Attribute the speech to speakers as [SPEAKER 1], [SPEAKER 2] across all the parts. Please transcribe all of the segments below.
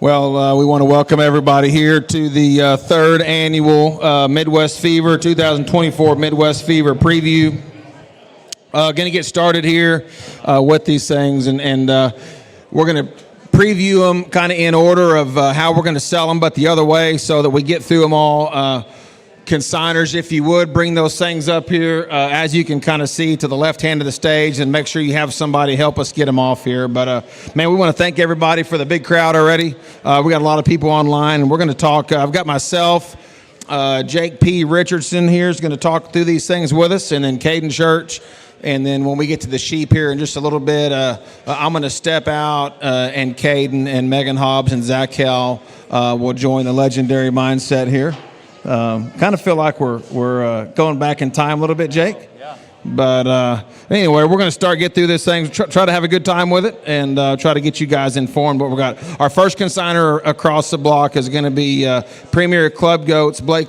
[SPEAKER 1] Well, we want to welcome everybody here to the third annual Midwest Fever 2024 Midwest Fever preview. Going to get started here with these things, and we're going to preview them kind of in order of how we're going to sell them, but the other way so that we get through them all. Consigners, if you would, bring those things up here, as you can kind of see to the left hand of the stage, and make sure you have somebody help us get them off here. But, man, we want to thank everybody for the big crowd already. We got a lot of people online, and we're going to talk. I've got myself, Jake P. Richardson here is going to talk through these things with us, and then Caden Church. And then when we get to the sheep here in just a little bit, I'm going to step out, and Caden and Megan Hobbs and Zach Kell will join the legendary mindset here. Kind of feel like we're going back in time a little bit, Jake. Yeah. But anyway, we're going to start get through this thing, try to have a good time with it, and try to get you guys informed what we got. Our first consigner across the block is going to be Premier Club Goats, Blake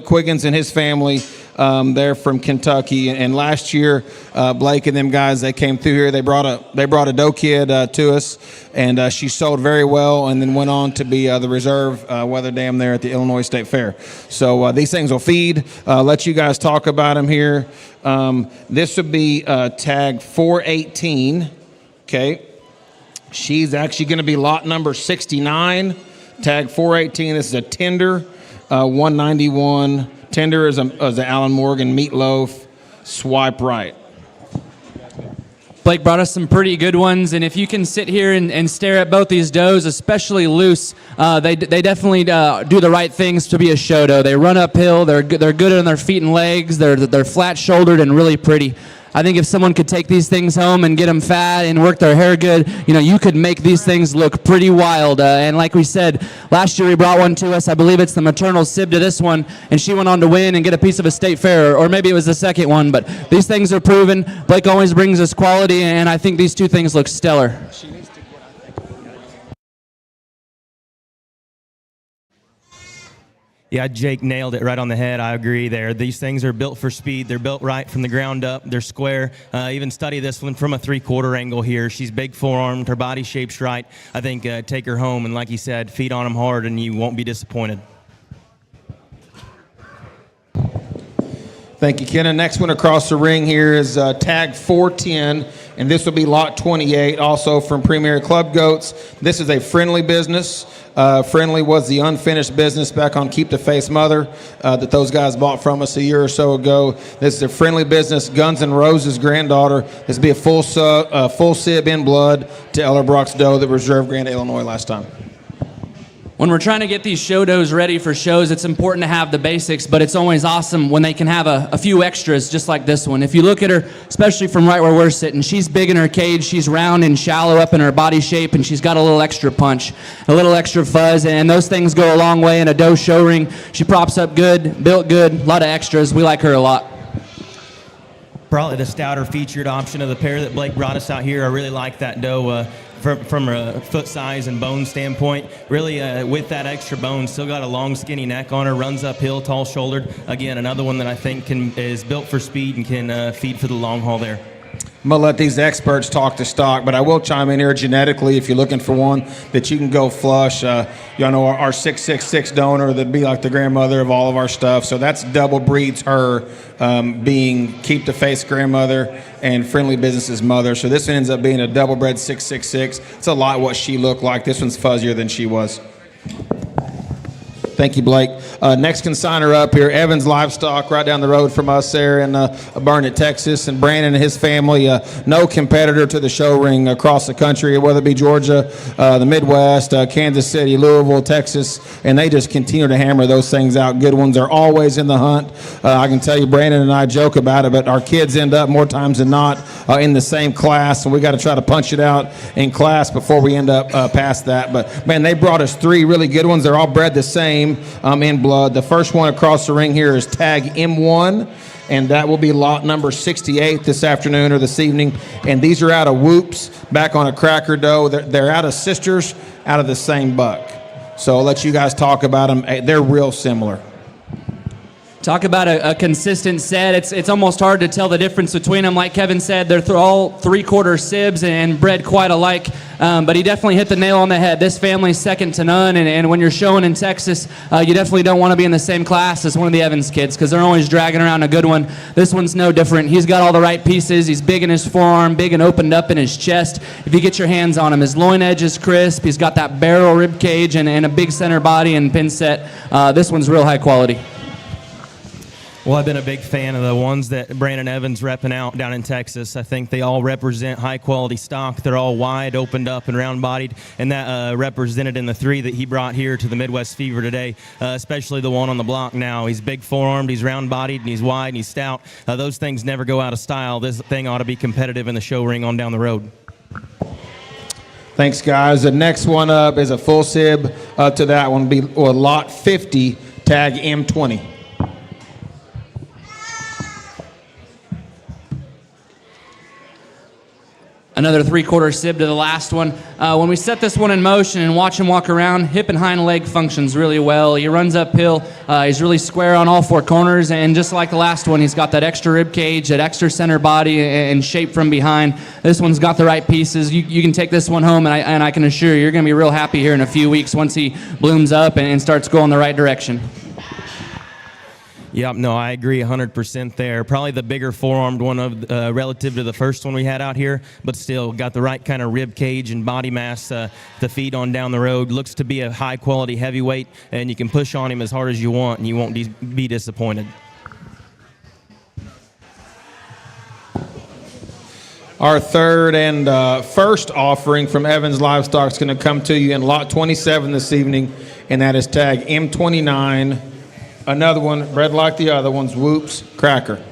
[SPEAKER 1] Quiggins and his family. They're from Kentucky, and last year, Blake and them guys, they came through here. They brought a doe kid to us, and she sold very well, and then went on to be the reserve weather dam there at the Illinois State Fair. So these things will feed. Let you guys talk about them here. This would be tag 418. Okay, she's actually going to be lot number 69. Tag 418. This is a tender, 191. Tender is a Alan Morgan meatloaf. Swipe right.
[SPEAKER 2] Blake brought us some pretty good ones, and if you can sit here and stare at both these does, especially loose, they definitely do the right things to be a show doe. They run uphill. They're good on their feet and legs. They're flat-shouldered and really pretty. I think if someone could take these things home and get them fat and work their hair good, you could make these things look pretty wild. And like we said, last year we brought one to us. I believe it's the maternal sib to this one, and she went on to win and get a piece of a state fair, or maybe it was the second one. But these things are proven. Blake always brings us quality, and I think these two things look stellar.
[SPEAKER 3] Yeah, Jake nailed it right on the head. I agree there. These things are built for speed. They're built right from the ground up. They're square. Even study this one from a three-quarter angle here. She's big forearmed. Her body shape's right. I think take her home, and like you said, feed on them hard, and you won't be disappointed.
[SPEAKER 1] Thank you, Kenna. Next one across the ring here is tag 410, and this will be lot 28, also from Premier Club Goats. This is a friendly business. Friendly was the unfinished business back on Keep the Face Mother that those guys bought from us a year or so ago. This is a friendly business. Guns N' Roses' granddaughter. This will be a full sib in blood to Eller Brock's doe that reserved Grand Illinois last time.
[SPEAKER 2] When we're trying to get these show does ready for shows, it's important to have the basics, but it's always awesome when they can have a few extras just like this one. If you look at her, especially from right where we're sitting, she's big in her cage, she's round and shallow up in her body shape, and she's got a little extra punch, a little extra fuzz, and those things go a long way in a doe show ring. She props up good, built good, a lot of extras. We like her a lot.
[SPEAKER 3] Probably the stouter featured option of the pair that Blake brought us out here. I really like that doe. From a foot size and bone standpoint, really with that extra bone, still got a long skinny neck on her, runs uphill, tall shouldered. Again, another one that I think is built for speed and can feed for the long haul there.
[SPEAKER 1] I'm going to let these experts talk to stock, but I will chime in here genetically if you're looking for one that you can go flush. Y'all know our 666 donor that'd be like the grandmother of all of our stuff. So that's double breeds her being Keep the Face grandmother and Friendly Business's mother. So this one ends up being a double bred 666. It's a lot what she looked like. This one's fuzzier than she was. Thank you, Blake. Next consigner up here, Evans Livestock, right down the road from us there in Burnet, Texas. And Brandon and his family, no competitor to the show ring across the country, whether it be Georgia, the Midwest, Kansas City, Louisville, Texas. And they just continue to hammer those things out. Good ones are always in the hunt. I can tell you, Brandon and I joke about it, but our kids end up more times than not in the same class. And we got to try to punch it out in class before we end up past that. But, man, they brought us three really good ones. They're all bred the same. In blood. The first one across the ring here is tag M1, and that will be lot number 68 this afternoon or this evening. And these are out of whoops, back on a cracker doe. They're out of sisters, out of the same buck. So I'll let you guys talk about them. They're real similar.
[SPEAKER 2] Talk about a consistent set. It's almost hard to tell the difference between them. Like Kevin said, they're all three-quarter sibs and bred quite alike. But he definitely hit the nail on the head. This family's second to none. And when you're showing in Texas, you definitely don't want to be in the same class as one of the Evans kids because they're always dragging around a good one. This one's no different. He's got all the right pieces. He's big in his forearm, big and opened up in his chest. If you get your hands on him, his loin edge is crisp. He's got that barrel rib cage and a big center body and pin set. This one's real high quality.
[SPEAKER 3] Well, I've been a big fan of the ones that Brandon Evans repping out down in Texas. I think they all represent high-quality stock. They're all wide, opened up, and round-bodied, and that represented in the three that he brought here to the Midwest Fever today, especially the one on the block now. He's big forearmed, he's round-bodied, and he's wide, and he's stout. Those things never go out of style. This thing ought to be competitive in the show ring on down the road.
[SPEAKER 1] Thanks, guys. The next one up is a full sib to that one, lot 50, tag M20.
[SPEAKER 2] Another three-quarter sib to the last one. When we set this one in motion and watch him walk around, hip and hind leg functions really well. He runs uphill. He's really square on all four corners, and just like the last one, he's got that extra rib cage, that extra center body, and shape from behind. This one's got the right pieces. You can take this one home, and I can assure you, you're going to be real happy here in a few weeks once he blooms up and starts going the right direction.
[SPEAKER 3] Yep, no, I agree 100% there. Probably the bigger forearmed one of relative to the first one we had out here, but still got the right kind of rib cage and body mass to feed on down the road. Looks to be a high-quality heavyweight, and you can push on him as hard as you want, and you won't be disappointed.
[SPEAKER 1] Our third and first offering from Evans Livestock is going to come to you in lot 27 this evening, and that is tag M29. Another one, bred like the other ones, Whoops Cracker.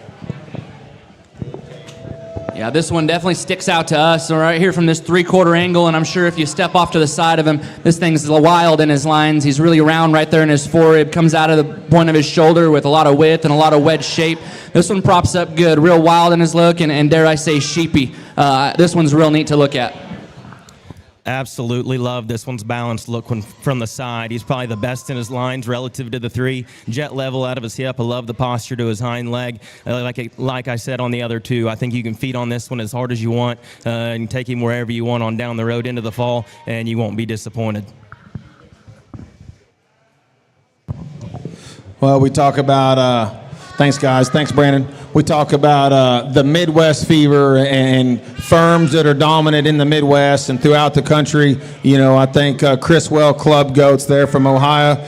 [SPEAKER 2] Yeah, this one definitely sticks out to us. So right here from this three-quarter angle, and I'm sure if you step off to the side of him, this thing's wild in his lines. He's really round right there in his forerib, comes out of the point of his shoulder with a lot of width and a lot of wedge shape. This one props up good, real wild in his look, and dare I say sheepy. This one's real neat to look at.
[SPEAKER 3] Absolutely love this one's balanced look from the side. He's probably the best in his lines relative to the three. Jet level out of his hip. I love the posture to his hind leg. Like I said on the other two, I think you can feed on this one as hard as you want and take him wherever you want on down the road into the fall, and you won't be disappointed.
[SPEAKER 1] Well, we talk about, thanks, guys. Thanks, Brandon. We talk about the Midwest Fever and firms that are dominant in the Midwest and throughout the country. You know, I think Criswell Club Goats there from Ohio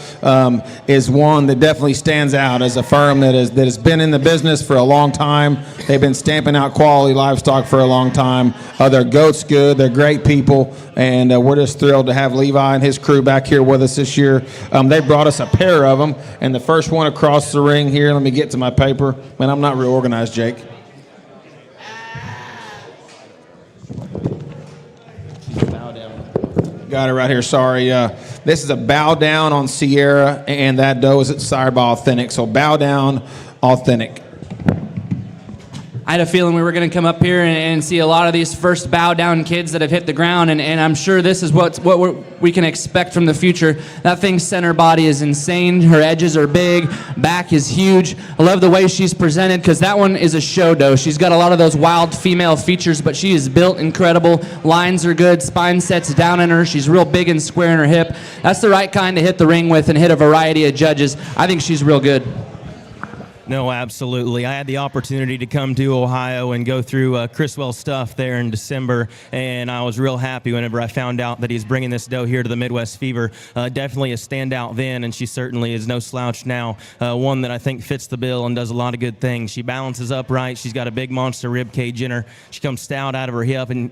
[SPEAKER 1] is one that definitely stands out as a firm that has been in the business for a long time. They've been stamping out quality livestock for a long time. Their goats good. They're great people, and we're just thrilled to have Levi and his crew back here with us this year. They brought us a pair of them, and the first one across the ring here. Let me get to my paper. Man, I'm not real organized, Jake. Got it right here. Sorry. This is a bow down on Sierra, and that doe is at Sire by Authentic. So bow down, Authentic.
[SPEAKER 2] I had a feeling we were going to come up here and see a lot of these first bow down kids that have hit the ground, and I'm sure this is what we can expect from the future. That thing's center body is insane. Her edges are big. Back is huge. I love the way she's presented because that one is a show doe. She's got a lot of those wild female features, but she is built incredible. Lines are good. Spine sets down in her. She's real big and square in her hip. That's the right kind to hit the ring with and hit a variety of judges. I think she's real good.
[SPEAKER 3] No, absolutely. I had the opportunity to come to Ohio and go through Criswell's stuff there in December, and I was real happy whenever I found out that he's bringing this doe here to the Midwest Fever. Definitely a standout then, and she certainly is no slouch now. One that I think fits the bill and does a lot of good things. She balances upright. She's got a big monster rib cage in her. She comes stout out of her hip, and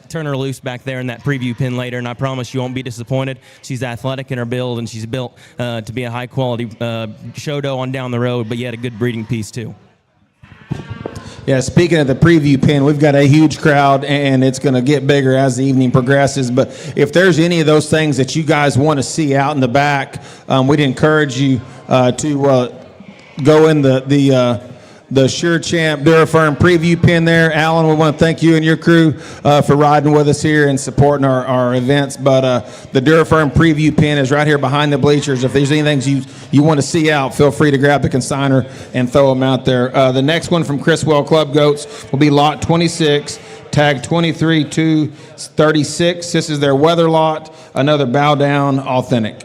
[SPEAKER 3] turn her loose back there in that preview pin later, and I promise you won't be disappointed. She's athletic in her build, and she's built to be a high-quality show doe on down the road, but yet a good breeding piece too.
[SPEAKER 1] Yeah, speaking of the preview pin, we've got a huge crowd, and it's going to get bigger as the evening progresses. But if there's any of those things that you guys want to see out in the back, we'd encourage you to go in the the Sure Champ Durafirm preview pin there. Alan, we want to thank you and your crew for riding with us here and supporting our events. But the Durafirm preview pin is right here behind the bleachers. If there's anything you want to see out, feel free to grab the consigner and throw them out there. The next one from Criswell Club Goats will be lot 26, tag 23-36. This is their weather lot, another bow down authentic.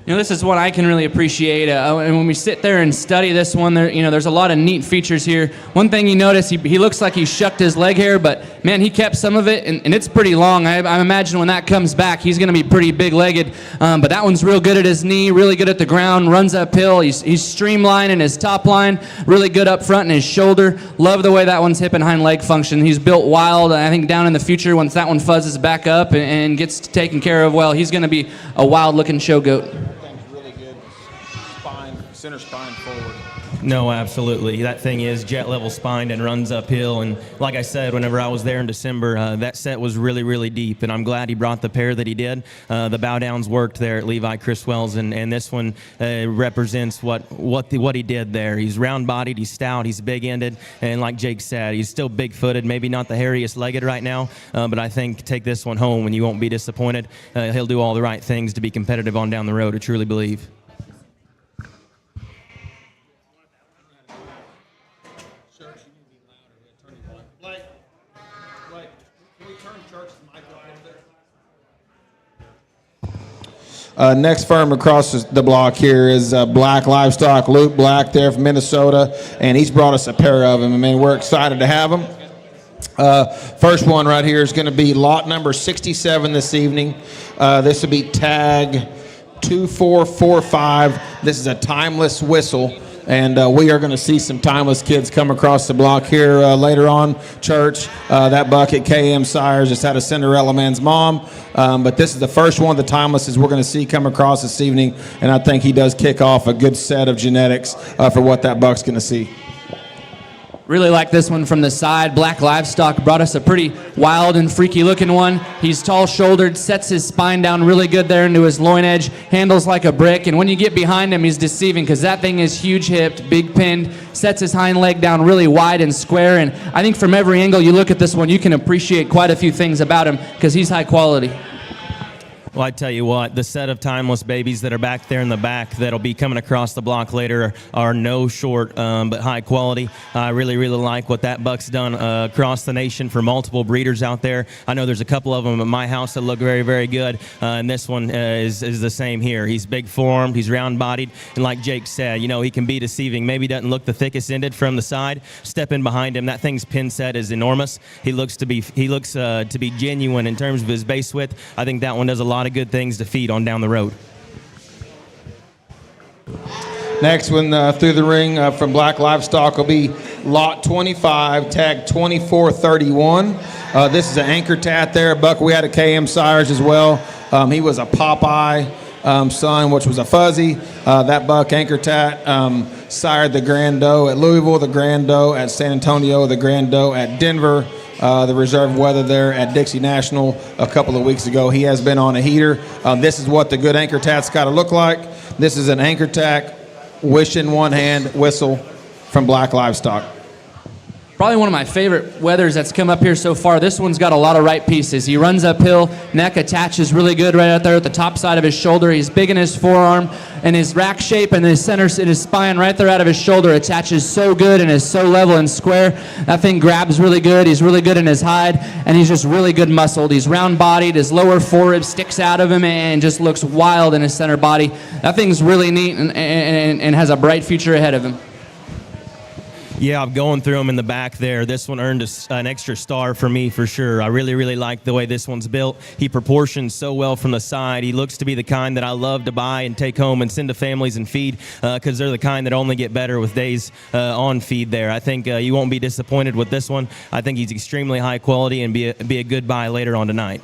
[SPEAKER 2] This is what I can really appreciate. And when we sit there and study this one, there's a lot of neat features here. One thing you notice, he looks like he shucked his leg hair, but man, he kept some of it, and it's pretty long. I imagine when that comes back, he's going to be pretty big-legged. But that one's real good at his knee, really good at the ground, runs uphill. He's streamlined in his top line, really good up front in his shoulder. Love the way that one's hip and hind leg function. He's built wild. I think down in the future, once that one fuzzes back up and gets taken care of well, he's going to be a wild-looking show goat.
[SPEAKER 1] Center spine forward.
[SPEAKER 3] No, absolutely. That thing is jet level spined and runs uphill. And like I said, whenever I was there in December, that set was really, really deep. And I'm glad he brought the pair that he did. The bow downs worked there at Levi Criswell's, and this one represents what he did there. He's round bodied, he's stout, he's big ended, and like Jake said, he's still big footed. Maybe not the hairiest legged right now, but I think take this one home and you won't be disappointed. He'll do all the right things to be competitive on down the road. I truly believe.
[SPEAKER 1] Next firm across the block here is Black Livestock, Luke Black there from Minnesota, and he's brought us a pair of them. I mean, we're excited to have them. First one right here is going to be lot number 67 this evening. This will be tag 2445. This is a timeless whistle. And we are going to see some timeless kids come across the block here later on. Church, that bucket, KM Sires, just had a Cinderella Man's mom. But this is the first one of the timelesses we're going to see come across this evening. And I think he does kick off a good set of genetics for what that buck's going to see.
[SPEAKER 2] Really like this one from the side. Black Livestock brought us a pretty wild and freaky looking one. He's tall shouldered, sets his spine down really good there into his loin edge, handles like a brick, and when you get behind him, he's deceiving because that thing is huge hipped, big pinned, sets his hind leg down really wide and square, and I think from every angle you look at this one, you can appreciate quite a few things about him because he's high quality.
[SPEAKER 3] Well, I tell you what, the set of timeless babies that are back there in the back that'll be coming across the block later are no short, but high quality. I really, really like what that buck's done across the nation for multiple breeders out there. I know there's a couple of them at my house that look very, very good, and this one is the same here. He's big formed, he's round bodied, and like Jake said, he can be deceiving. Maybe doesn't look the thickest ended from the side. Step in behind him, that thing's pin set is enormous. He looks to be genuine in terms of his base width. I think that one does a lot of good things to feed on down the road.
[SPEAKER 1] Next one through the ring from Black Livestock will be lot 25, tag 2431. This is an anchor tat there. Buck, we had a KM Sires as well. He was a Popeye son, which was a fuzzy. That buck, anchor tat, sired the Grand Doe at Louisville, the Grand Doe at San Antonio, the Grand Doe at Denver. The reserve weather there at Dixie National a couple of weeks ago. He has been on a heater. This is what the good anchor tat's got to look like. This is an anchor tack, wish in one hand, whistle from Black Livestock.
[SPEAKER 2] Probably one of my favorite weathers that's come up here so far. This one's got a lot of right pieces. He runs uphill, neck attaches really good right out there at the top side of his shoulder. He's big in his forearm, and his rack shape and his center in his spine right there out of his shoulder attaches so good and is so level and square. That thing grabs really good. He's really good in his hide, and he's just really good muscled. He's round-bodied. His lower forerib sticks out of him and just looks wild in his center body. That thing's really neat and has a bright future ahead of him.
[SPEAKER 3] Yeah, I'm going through them in the back there. This one earned an extra star for me for sure. I really, really like the way this one's built. He proportions so well from the side. He looks to be the kind that I love to buy and take home and send to families and feed because they're the kind that only get better with days on feed there. I think you won't be disappointed with this one. I think he's extremely high quality and be a good buy later on tonight.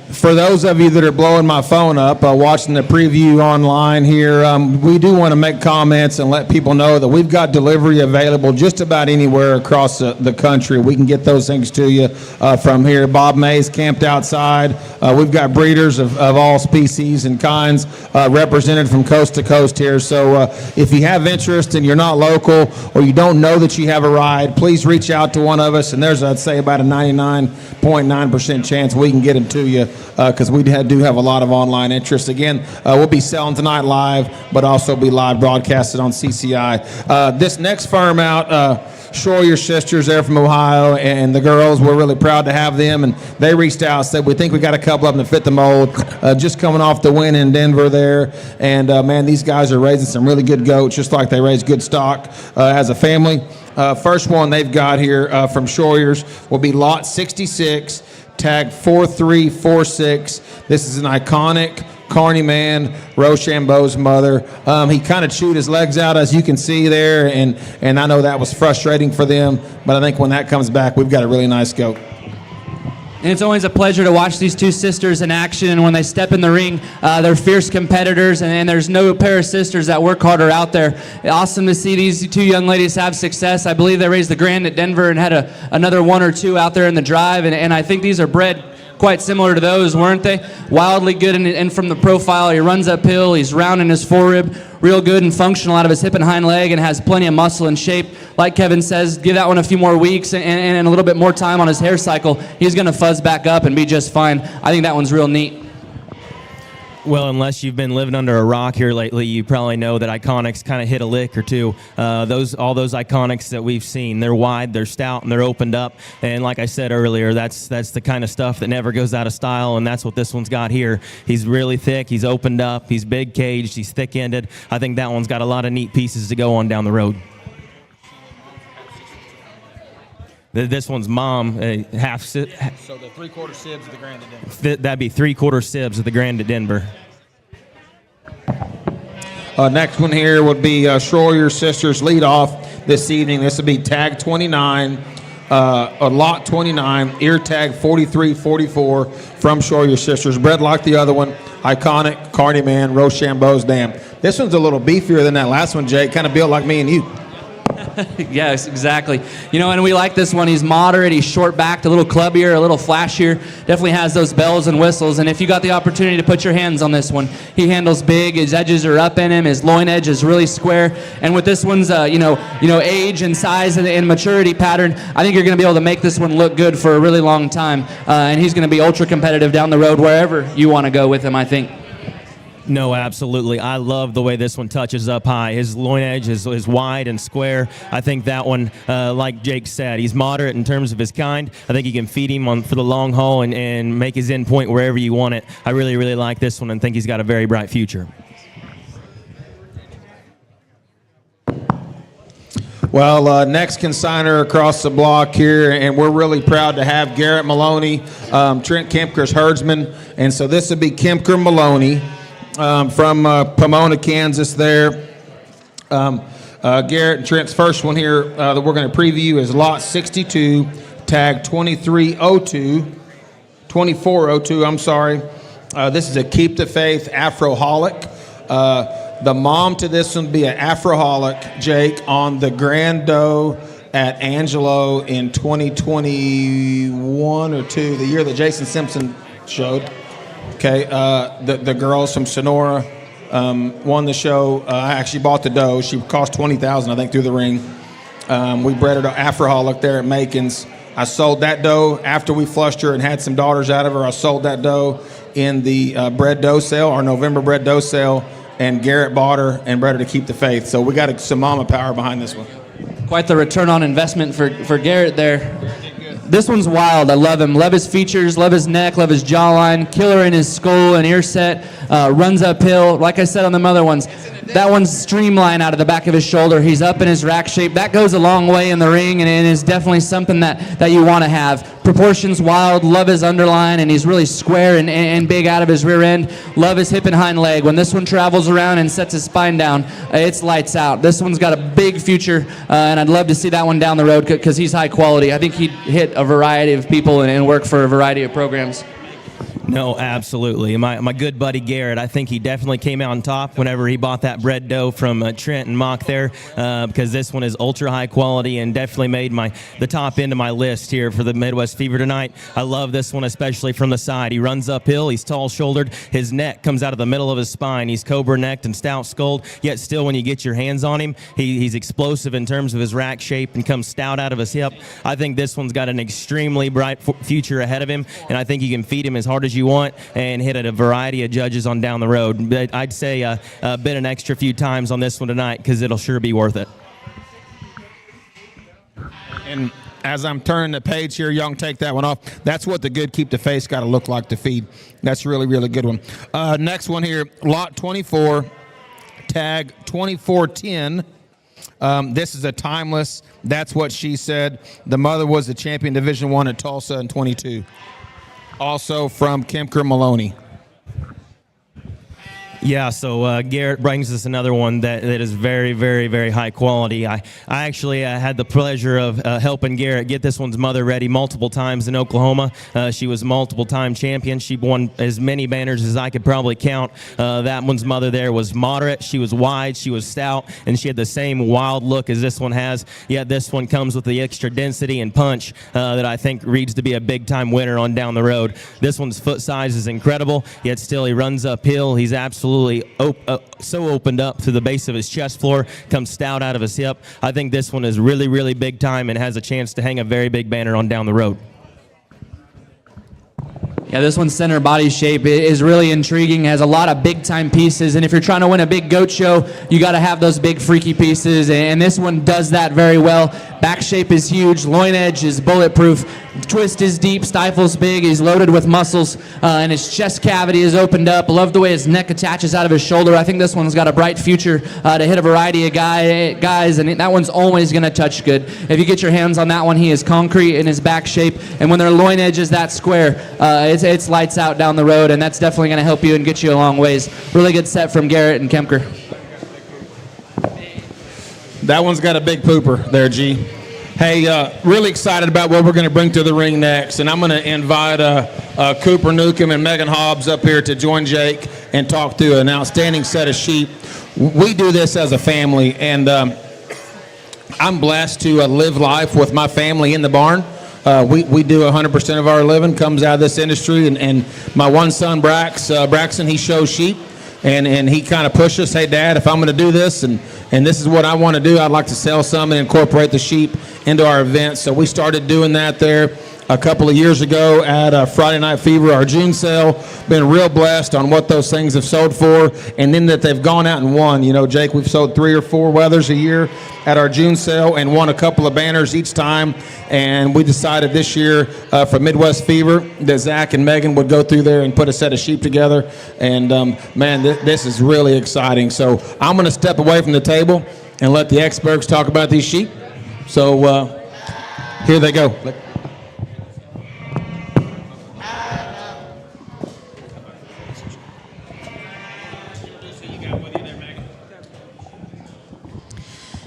[SPEAKER 1] For those of you that are blowing my phone up, watching the preview online here, we do want to make comments and let people know that we've got delivery available just about anywhere across the country. We can get those things to you from here. Bob May's camped outside we've got breeders of all species and kinds represented from coast to coast here. So if you have interest and you're not local or you don't know that you have a ride, please reach out to one of us. And there's, I'd say, about a 99.9% chance we can get them to you because we do have a lot of online interest. Again, we'll be selling tonight live, but also be live broadcasted on CCI. This next firm out, Schroyer Sisters, they're from Ohio, and the girls, we're really proud to have them, and they reached out and said, we think we got a couple of them to fit the mold, just coming off the win in Denver there, and man, these guys are raising some really good goats, just like they raise good stock as a family. First one they've got here from Schroyer's will be lot 66, tag 4346. This is an iconic Carney man, Rochambeau's mother. He kind of chewed his legs out, as you can see there, and I know that was frustrating for them, but I think when that comes back, we've got a really nice goat.
[SPEAKER 2] And it's always a pleasure to watch these two sisters in action, and when they step in the ring, they're fierce competitors, and there's no pair of sisters that work harder out there. Awesome to see these two young ladies have success. I believe they raised the Grand at Denver and had another one or two out there in the drive, and I think these are bred quite similar to those, weren't they? Wildly good, and from the profile, he runs uphill, he's round in his forerib, real good and functional out of his hip and hind leg, and has plenty of muscle and shape. Like Kevin says, give that one a few more weeks and a little bit more time on his hair cycle, he's going to fuzz back up and be just fine. I think that one's real neat.
[SPEAKER 3] Well, unless you've been living under a rock here lately, you probably know that Iconics kind of hit a lick or two. All those Iconics that we've seen, they're wide, they're stout, and they're opened up. And like I said earlier, that's the kind of stuff that never goes out of style, and that's what this one's got here. He's really thick, he's opened up, he's big caged, he's thick-ended. I think that one's got a lot of neat pieces to go on down the road. This one's mom, half. So
[SPEAKER 1] the 3/4 sibs of the Grand at Denver.
[SPEAKER 3] That'd be 3/4 sibs of the Grand at Denver.
[SPEAKER 1] Next one here would be Schroyer Sisters lead off this evening. This would be tag 29, lot 29, ear tag 4344 from Schroyer Sisters. Bred like the other one, iconic Carney man, Rochambeau's dam. This one's a little beefier than that last one, Jake. Kind of built like me and you.
[SPEAKER 2] Yes, exactly. You know, and we like this one. He's moderate, he's short-backed, a little clubbier, a little flashier. Definitely has those bells and whistles. And if you got the opportunity to put your hands on this one, he handles big. His edges are up in him. His loin edge is really square. And with this one's, age and size and maturity pattern, I think you're going to be able to make this one look good for a really long time. And he's going to be ultra competitive down the road wherever you want to go with him, I think.
[SPEAKER 3] No, absolutely. I love the way this one touches up high. His loin edge is wide and square. I think that one, like Jake said, he's moderate in terms of his kind. I think you can feed him for the long haul and make his end point wherever you want it. I really, really like this one and think he's got a very bright future.
[SPEAKER 1] Well, next consigner across the block here, and we're really proud to have Garrett Maloney, Trent Kempker's herdsman. And so this would be Kempker Maloney. From Pomona, Kansas there. Garrett and Trent's first one here that we're going to preview is lot 62, tag 2402, I'm sorry. This is a Keep the Faith Afroholic. The mom to this one would be an Afroholic, Jake, on the Grand Doe at Angelo in 2021 or 2, the year that Jason Simpson showed. Okay, the girls from Sonora won the show. I actually bought the doe. She cost $20,000, I think, through the ring. We bred her to Afroholic there at Macon's. I sold that doe after we flushed her and had some daughters out of her. I sold that doe in the bred doe sale, our November bred doe sale, and Garrett bought her and bred her to Keep the Faith. So we got some mama power behind this one.
[SPEAKER 2] Quite the return on investment for Garrett there. This one's wild. I love him. Love his features, love his neck, love his jawline. Killer in his skull and ear set. Runs uphill. Like I said on the other ones, that one's streamlined out of the back of his shoulder. He's up in his rack shape. That goes a long way in the ring, and it is definitely something that you want to have. Proportions wild. Love his underline, and he's really square and big out of his rear end. Love his hip and hind leg. When this one travels around and sets his spine down, it's lights out. This one's got a big future, and I'd love to see that one down the road because he's high quality. I think he'd hit a variety of people and work for a variety of programs.
[SPEAKER 3] No, absolutely. My good buddy Garrett, I think he definitely came out on top whenever he bought that bred doe from Trent and Mock there, because this one is ultra high quality and definitely made the top end of my list here for the Midwest Fever tonight. I love this one, especially from the side. He runs uphill. He's tall-shouldered. His neck comes out of the middle of his spine. He's cobra-necked and stout-skulled, yet still when you get your hands on him, he's explosive in terms of his rack shape and comes stout out of his hip. I think this one's got an extremely bright future ahead of him, and I think you can feed him as hard as you want and hit at a variety of judges on down the road. But I'd say bid an extra few times on this one tonight because it'll sure be worth it.
[SPEAKER 1] And as I'm turning the page here, y'all can take that one off. That's what the good keep the face got to look like to feed. That's a really, really good one. Next one here, lot 24, tag 2410. This is a timeless. That's what she said. The mother was the champion Division I at Tulsa in 22. Also from Kemker Maloney.
[SPEAKER 3] Yeah, so Garrett brings us another one that is very, very, very high quality. I actually had the pleasure of helping Garrett get this one's mother ready multiple times in Oklahoma. She was multiple-time champion. She won as many banners as I could probably count. That one's mother there was moderate. She was wide. She was stout, and she had the same wild look as this one has. Yet this one comes with the extra density and punch that I think reads to be a big-time winner on down the road. This one's foot size is incredible, yet still he runs uphill. He's absolutely so opened up to the base of his chest floor, comes stout out of his hip. I think this one is really, really big time and has a chance to hang a very big banner on down the road.
[SPEAKER 2] Yeah, this one's center body shape is really intriguing. Has a lot of big time pieces, and if you're trying to win a big goat show, you got to have those big freaky pieces, and this one does that very well. Back shape is huge, loin edge is bulletproof, twist is deep, stifle's big, he's loaded with muscles, and his chest cavity is opened up. Love the way his neck attaches out of his shoulder. I think this one's got a bright future to hit a variety of guys, and that one's always going to touch good. If you get your hands on that one, he is concrete in his back shape, and when their loin edge is that square, it's lights out down the road, and that's definitely going to help you and get you a long ways. Really good set from Garrett and Kemker.
[SPEAKER 1] That one's got a big pooper there, G. Hey, really excited about what we're going to bring to the ring next, and I'm going to invite Cooper Newcomb and Megan Hobbs up here to join Jake and talk through an outstanding set of sheep. We do this as a family, and I'm blessed to live life with my family in the barn. We do 100% of our living comes out of this industry, and my one son Braxton, he shows sheep, and he kind of pushes, hey Dad, if I'm going to do this and this is what I want to do, I'd like to sell some and incorporate the sheep into our events. So we started doing that there a couple of years ago at Friday Night Fever, our June sale. Been real blessed on what those things have sold for, and then that they've gone out and won. You know, Jake, we've sold 3 or 4 weathers a year at our June sale and won a couple of banners each time. And we decided this year for Midwest Fever that Zach and Megan would go through there and put a set of sheep together. And man, this is really exciting. So I'm going to step away from the table and let the experts talk about these sheep. So here they go.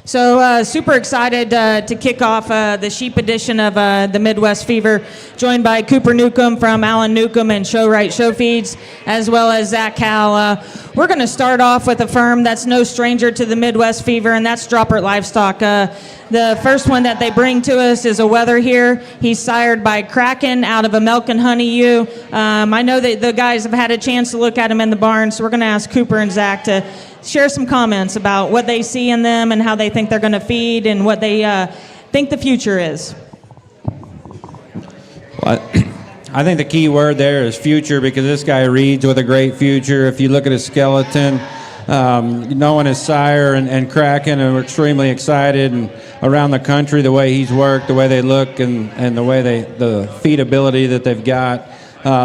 [SPEAKER 4] So super excited to kick off the sheep edition of the Midwest Fever, joined by Cooper Newcomb from Allen Newcomb and Showright Show Feeds, as well as Zach Howell. We're going to start off with a firm that's no stranger to the Midwest Fever, and that's Droppert Livestock. The first one that they bring to us is a wether here. He's sired by Kraken out of a Milk and Honey ewe. I know that the guys have had a chance to look at him in the barn, so we're going to ask Cooper and Zach to share some comments about what they see in them and how they think they're going to feed and what they think the future is.
[SPEAKER 5] Well, I think the key word there is future, because this guy reads with a great future. If you look at his skeleton, knowing his sire and Kraken, and we're extremely excited, and around the country, the way he's worked, the way they look, and the way the feedability that they've got.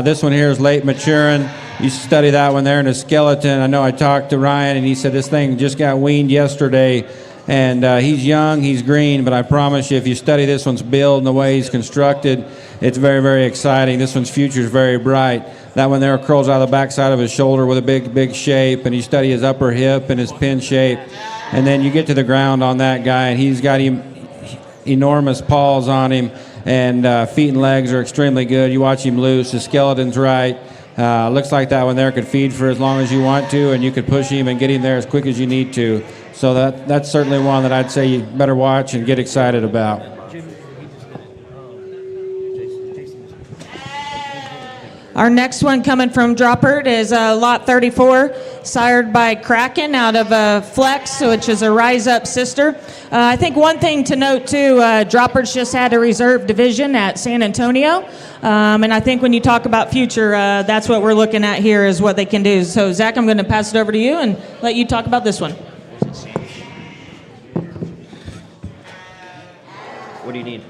[SPEAKER 5] This one here is late maturing. You study that one there in his skeleton. I know I talked to Ryan, and he said this thing just got weaned yesterday, and he's young, he's green, but I promise you, if you study this one's build and the way he's constructed, it's very, very exciting. This one's future is very bright. That one there curls out of the backside of his shoulder with a big, big shape, and you study his upper hip and his pin shape, and then you get to the ground on that guy, and he's got enormous paws on him, and feet and legs are extremely good. You watch him loose, his skeleton's right. Looks like that one there could feed for as long as you want to, and you could push him and get him there as quick as you need to. So that's certainly one that I'd say you better watch and get excited about.
[SPEAKER 4] Our next one coming from Droppert is lot 34, sired by Kraken out of Flex, which is a Rise Up sister. I think one thing to note too, Droppert's just had a reserve division at San Antonio, and I think when you talk about future, that's what we're looking at here is what they can do. So Zach, I'm going to pass it over to you and let you talk about this one.
[SPEAKER 6] What do you need?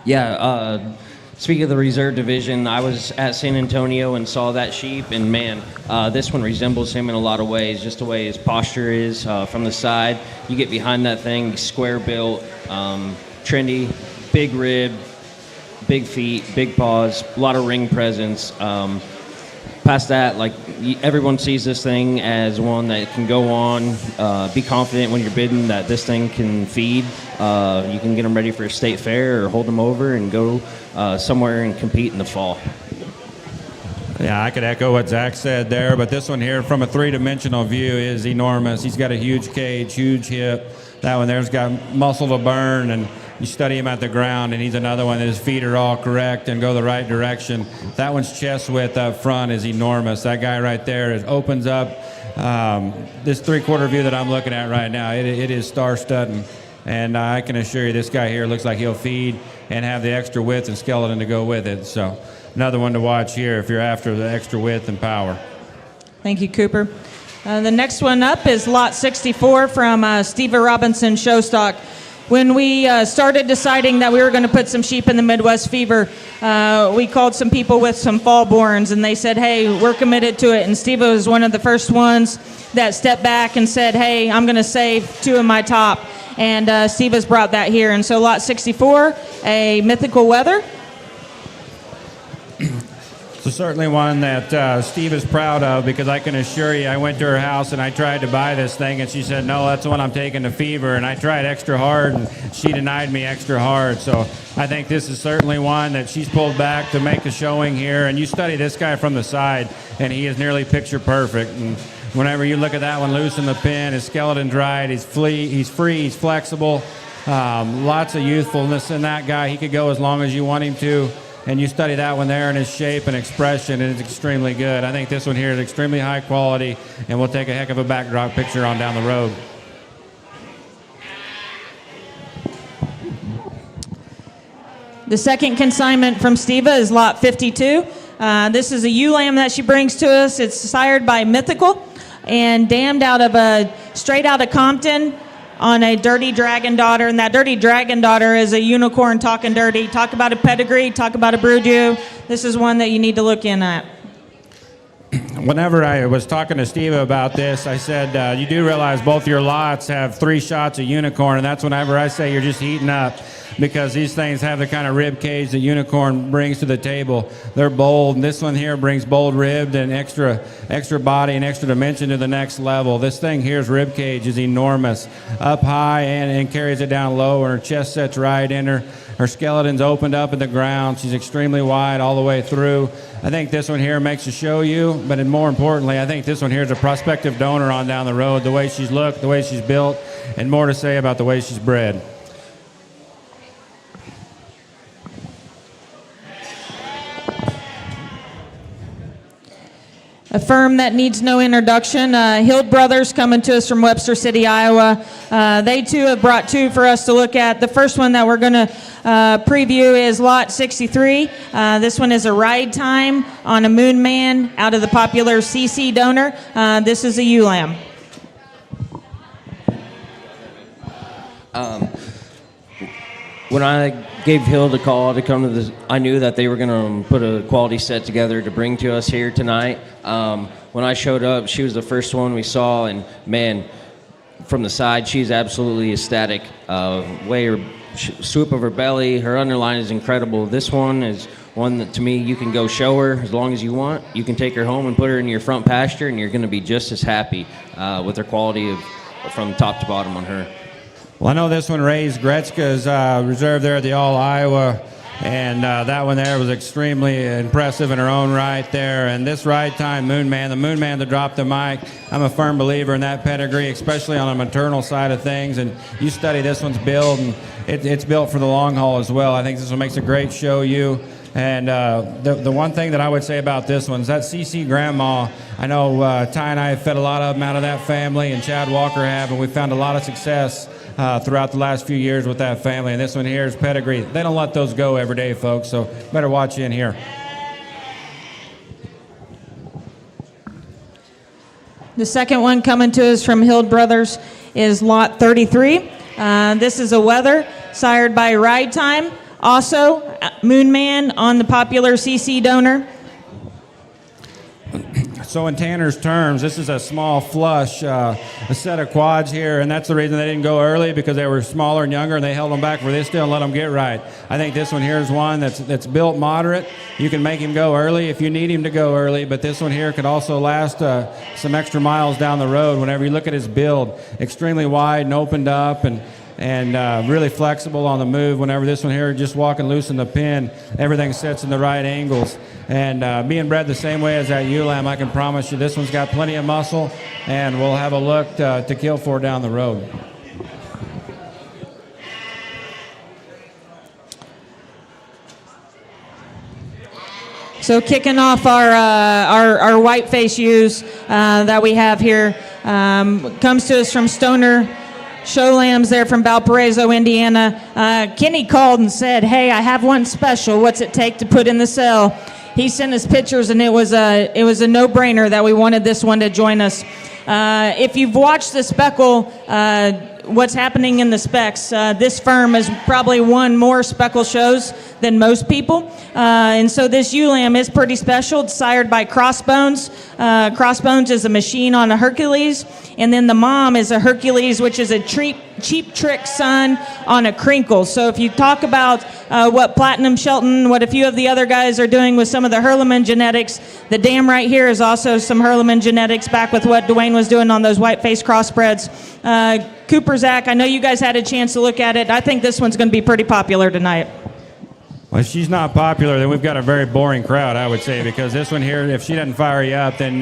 [SPEAKER 6] Yeah, speaking of the reserve division, I was at San Antonio and saw that sheep, and man, this one resembles him in a lot of ways, just the way his posture is from the side. You get behind that thing, he's square built, trendy, big rib, big feet, big paws, a lot of ring presence. Past that, like everyone sees this thing as one that can go on, be confident when you're bidding that this thing can feed. You can get them ready for a state fair or hold them over and go somewhere and compete in the fall.
[SPEAKER 5] Yeah, I could echo what Zach said there, but this one here from a three-dimensional view is enormous. He's got a huge cage, huge hip. That one there's got muscle to burn, and you study him at the ground, and he's another one that his feet are all correct and go the right direction. That one's chest width up front is enormous. That guy right there opens up this three-quarter view that I'm looking at right now. It is star-studding, and I can assure you this guy here looks like he'll feed and have the extra width and skeleton to go with it. So another one to watch here if you're after the extra width and power.
[SPEAKER 4] Thank you, Cooper. The next one up is lot 64 from Steve Robinson Showstock. When we started deciding that we were going to put some sheep in the Midwest Fever, we called some people with some fallborns, and they said, hey, we're committed to it. And Steve was one of the first ones that stepped back and said, hey, I'm going to save two of my top. And Steve has brought that here. And so lot 64, a Mythical Weather.
[SPEAKER 5] So certainly one that Steve is proud of, because I can assure you I went to her house and I tried to buy this thing, and she said, no, that's the one I'm taking to Fever, and I tried extra hard and she denied me extra hard. So I think this is certainly one that she's pulled back to make a showing here, and you study this guy from the side and he is nearly picture perfect. And whenever you look at that one loose in the pen, his skeleton's right, he's free, he's flexible, lots of youthfulness in that guy. He could go as long as you want him to. And you study that one there, and his shape and expression is extremely good. I think this one here is extremely high quality, and we'll take a heck of a backdrop picture on down the road.
[SPEAKER 4] The second consignment from Steva is lot 52. This is a ewe lamb that she brings to us. It's sired by Mythical and dammed straight out of Compton on a Dirty Dragon Daughter, and that Dirty Dragon Daughter is a unicorn talking dirty. Talk about a pedigree, talk about a brood ewe. This is one that you need to look in at.
[SPEAKER 5] Whenever I was talking to Steve about this, I said, you do realize both your lots have 3 shots of unicorn, and that's whenever I say you're just heating up, because these things have the kind of rib cage that unicorn brings to the table. They're bold, and this one here brings bold ribbed and extra body and extra dimension to the next level. This thing here's rib cage is enormous, up high and carries it down low, and her chest sets right in her. Her skeleton's opened up at the ground. She's extremely wide all the way through. I think this one here makes a show you, but more importantly, I think this one here is a prospective donor on down the road, the way she's looked, the way she's built, and more to say about the way she's bred.
[SPEAKER 4] A firm that needs no introduction, Hild Brothers, coming to us from Webster City, Iowa. They too have brought 2 for us to look at. The first one that we're going to preview is lot 63. This one is a ride time on a Moon Man out of the popular CC donor. This is a ewe lamb.
[SPEAKER 6] When I gave Hild a call to come to this, I knew that they were going to put a quality set together to bring to us here tonight. When I showed up, she was the first one we saw, and man, from the side, she's absolutely ecstatic. Way her swoop of her belly, her underline is incredible. This one is one that, to me, you can go show her as long as you want. You can take her home and put her in your front pasture, and you're going to be just as happy with her quality from top to bottom on her.
[SPEAKER 5] Well, I know this one raised Gretzka's reserve there at the All Iowa And that one there was extremely impressive in her own right there. And this ride time, the Moon Man to drop the mic, I'm a firm believer in that pedigree, especially on the maternal side of things. And you study this one's build, and it's built for the long haul as well. I think this one makes a great show you. And the one thing that I would say about this one is that CC Grandma, I know Ty and I have fed a lot of them out of that family, and Chad Walker have, and we've found a lot of success throughout the last few years with that family. And this one here is pedigree. They don't let those go every day, folks, so better watch in here.
[SPEAKER 4] The second one coming to us from Hild Brothers is Lot 33. This is a Weather, sired by Ride Time. Also, Moon Man on the popular CC donor.
[SPEAKER 5] So in Tanner's terms, this is a small flush, a set of quads here, and that's the reason they didn't go early, because they were smaller and younger, and they held them back for this deal and let them get right. I think this one here is one that's built moderate. You can make him go early if you need him to go early, but this one here could also last some extra miles down the road. Whenever you look at his build, extremely wide and opened up, and really flexible on the move. Whenever this one here, just walking loose in the pen, everything sits in the right angles. And being bred the same way as that ewe lamb, I can promise you this one's got plenty of muscle, and we'll have a look to kill for down the road.
[SPEAKER 4] So kicking off our white face ewes that we have here, comes to us from Stoner Show Lambs there from Valparaiso, Indiana. Kenny called and said, "Hey, I have one special. What's it take to put in the cell?" He sent us pictures, and it was a no-brainer that we wanted this one to join us. If you've watched the speckle, what's happening in the specs, this firm has probably won more speckle shows than most people. And so this ewe lamb is pretty special. It's sired by Crossbones. Crossbones is a machine on a Hercules. And then the mom is a Hercules, which is a cheap trick son on a Crinkle. So if you talk about what Platinum Shelton, what a few of the other guys are doing with some of the Hurleman genetics, the dam right here is also some Hurleman genetics back with what Dwayne was doing on those white-faced crossbreds. Cooper, Zach, I know you guys had a chance to look at it. I think this one's going to be pretty popular tonight.
[SPEAKER 5] Well, if she's not popular, then we've got a very boring crowd, I would say, because this one here, if she doesn't fire you up, then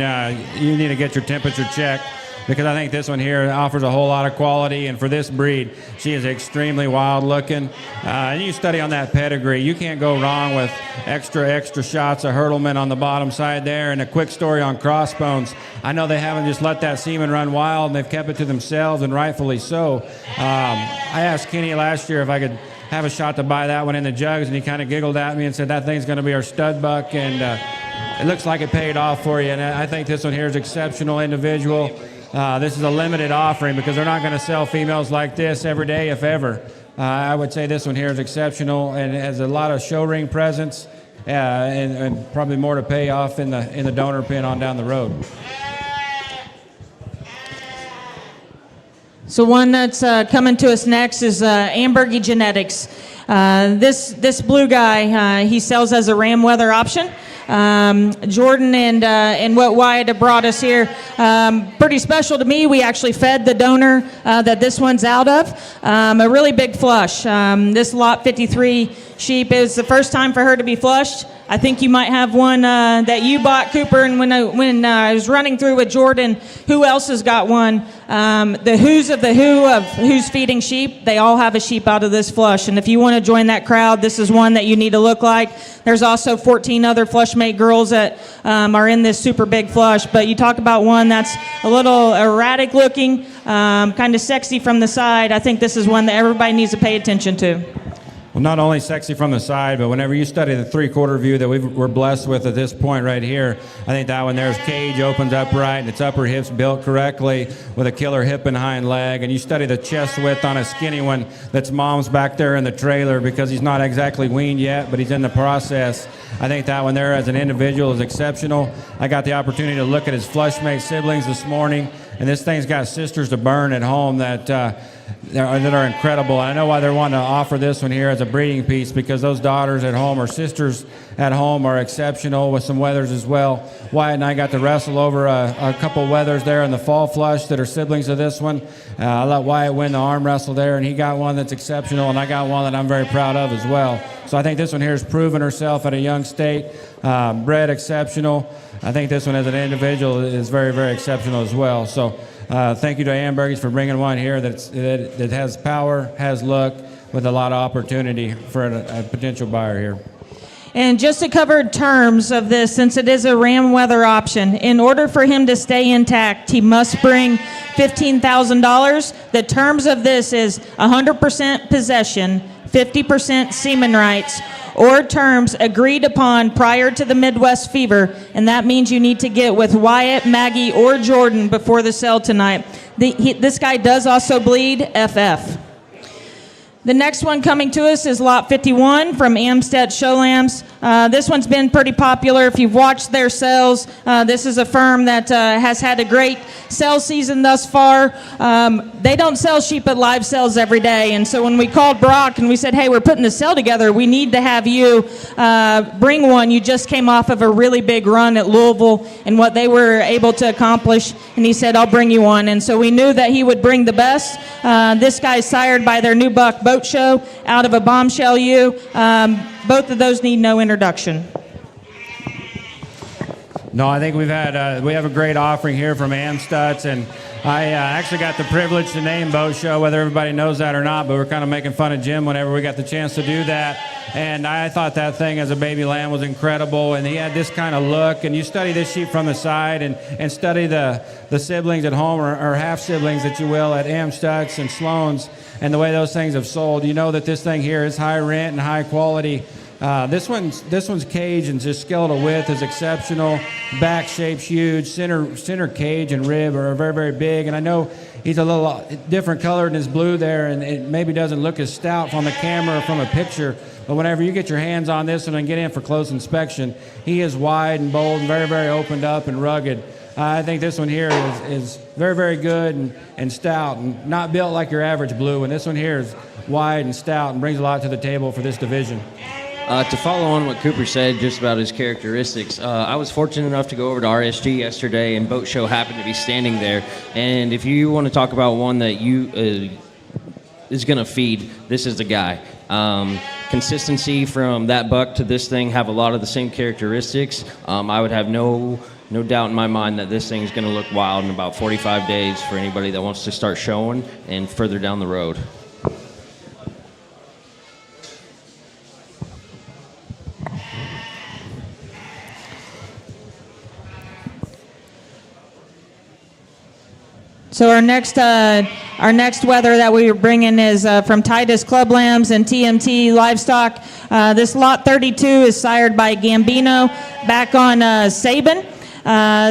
[SPEAKER 5] you need to get your temperature checked, because I think this one here offers a whole lot of quality, and for this breed, she is extremely wild looking. And you study on that pedigree, you can't go wrong with extra shots of Hurtleman on the bottom side there. And a quick story on Crossbones, I know they haven't just let that semen run wild, and they've kept it to themselves, and rightfully so. I asked Kenny last year if I could have a shot to buy that one in the jugs, and he kind of giggled at me and said that thing's going to be our stud buck, and it looks like it paid off for you. And I think this one here is exceptional individual. This is a limited offering because they're not going to sell females like this every day, if ever. I would say this one here is exceptional and has a lot of show ring presence, and probably more to pay off in the donor pen on down the road.
[SPEAKER 4] So one that's coming to us next is Ambergy Genetics. This blue guy, he sells as a ram weather option. Jordan and what Wyatt have brought us here, pretty special to me. We actually fed the donor that this one's out of, a really big flush. This lot 53 sheep is the first time for her to be flushed. I think you might have one that you bought, Cooper, and when I was running through with Jordan, who else has got one? The who's of the who of who's feeding sheep, they all have a sheep out of this flush. And if you want to join that crowd, this is one that you need to look like. There's also 14 other flushmate girls that are in this super big flush. But you talk about one that's a little erratic looking, kind of sexy from the side. I think this is one that everybody needs to pay attention to.
[SPEAKER 5] Well, not only sexy from the side, but whenever you study the three-quarter view that we're blessed with at this point right here, I think that one there's cage opens up right, and its upper hips built correctly with a killer hip and hind leg. And you study the chest width on a skinny one that's mom's back there in the trailer because he's not exactly weaned yet, but he's in the process. I think that one there as an individual is exceptional. I got the opportunity to look at his flushmate siblings this morning, and this thing's got sisters to burn at home that are incredible. And I know why they're wanting to offer this one here as a breeding piece, because those daughters at home are sisters at home are exceptional with some wethers as well. Wyatt and I got to wrestle over a couple wethers there in the fall flush that are siblings of this one. I let Wyatt win the arm wrestle there, and he got one that's exceptional, and I got one that I'm very proud of as well. So I think this one here has proven herself at a young state, bred exceptional. I think this one as an individual is very, very exceptional as well. So thank you to Ambergis for bringing one here that has power, has look, with a lot of opportunity for a potential buyer here.
[SPEAKER 4] And just to cover terms of this, since it is a ram weather option, in order for him to stay intact, he must bring $15,000. The terms of this is 100% possession, 50% semen rights, or terms agreed upon prior to the Midwest Fever, and that means you need to get with Wyatt, Maggie, or Jordan before the sale tonight. This guy does also bleed FF. The next one coming to us is Lot 51 from Amstead Show Lambs. This one's been pretty popular. If you've watched their sales, this is a firm that has had a great sales season thus far. They don't sell sheep at live sales every day, and so when we called Brock and we said, hey, we're putting the sale together, we need to have you bring one. You just came off of a really big run at Louisville and what they were able to accomplish, and he said, I'll bring you one. And so we knew that he would bring the best. This guy's sired by their new buck boat show out of a bombshell ewe. Both of those need no introduction.
[SPEAKER 5] No, I think we have a great offering here from Amstutz, and I actually got the privilege to name Boat Show, whether everybody knows that or not, but we're kind of making fun of Jim whenever we got the chance to do that. And I thought that thing as a baby lamb was incredible, and he had this kind of look, and you study this sheep from the side and study the siblings at home, or half-siblings, that you will, at Amstutz and Sloan's, and the way those things have sold. You know that this thing here is high rent and high quality. This one's cage and just skeletal width is exceptional. Back shape's huge. Center cage and rib are very, very big. And I know he's a little different color in his blue there, and it maybe doesn't look as stout from the camera or from a picture. But whenever you get your hands on this one and get in for close inspection, he is wide and bold and very, very opened up and rugged. I think this one here is very, very good and stout and not built like your average blue. And this one here is wide and stout and brings a lot to the table for this division.
[SPEAKER 6] To follow on what Cooper said just about his characteristics, I was fortunate enough to go over to RSG yesterday, and Boat Show happened to be standing there. And if you want to talk about one that you is going to feed, this is the guy. Consistency from that buck to this thing have a lot of the same characteristics. I would have no doubt in my mind that this thing is going to look wild in about 45 days for anybody that wants to start showing and further down the road.
[SPEAKER 4] So our next weather that we are bringing is from Titus Club Lambs and TMT Livestock. This lot 32 is sired by Gambino, back on Sabin.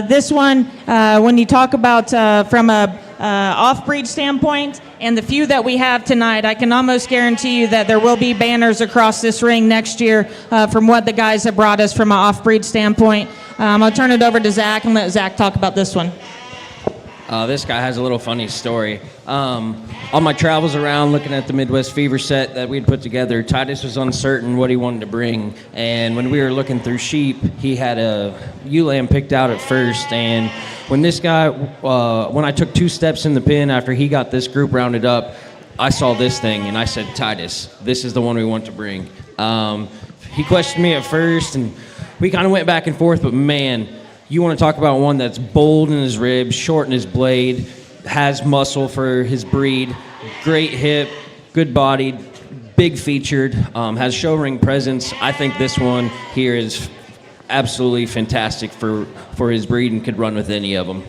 [SPEAKER 4] This one, when you talk about from a off-breed standpoint, and the few that we have tonight, I can almost guarantee you that there will be banners across this ring next year from what the guys have brought us from an off-breed standpoint. I'll turn it over to Zach and let Zach talk about this one.
[SPEAKER 6] This guy has a little funny story. On my travels around looking at the Midwest Fever set that we'd put together, Titus was uncertain what he wanted to bring. And when we were looking through sheep, he had a ewe lamb picked out at first. And when this guy, when I took 2 steps in the pen after he got this group rounded up, I saw this thing and I said, Titus, this is the one we want to bring. He questioned me at first and we kind of went back and forth, but man, you want to talk about one that's bold in his ribs, short in his blade, has muscle for his breed, great hip, good bodied, big featured, has show ring presence. I think this one here is absolutely fantastic for his breed and could run with any of them.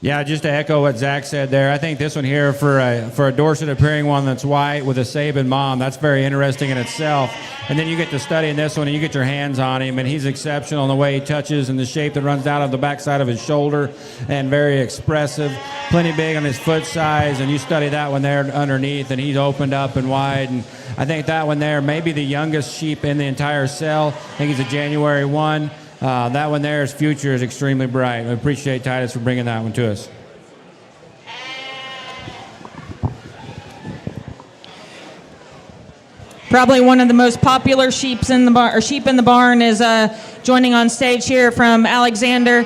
[SPEAKER 5] Yeah, just to echo what Zach said there, I think this one here for a Dorset appearing one that's white with a Sabin mom, that's very interesting in itself. And then you get to studying this one and you get your hands on him, and he's exceptional in the way he touches and the shape that runs down of the backside of his shoulder, and very expressive, plenty big on his foot size, and you study that one there underneath and he's opened up and wide. And I think that one there may be the youngest sheep in the entire cell. I think he's a January 1. That one there, his future is extremely bright. I appreciate Titus for bringing that one to us.
[SPEAKER 4] probably one of the most popular sheep in the barn is joining on stage here from Alexander.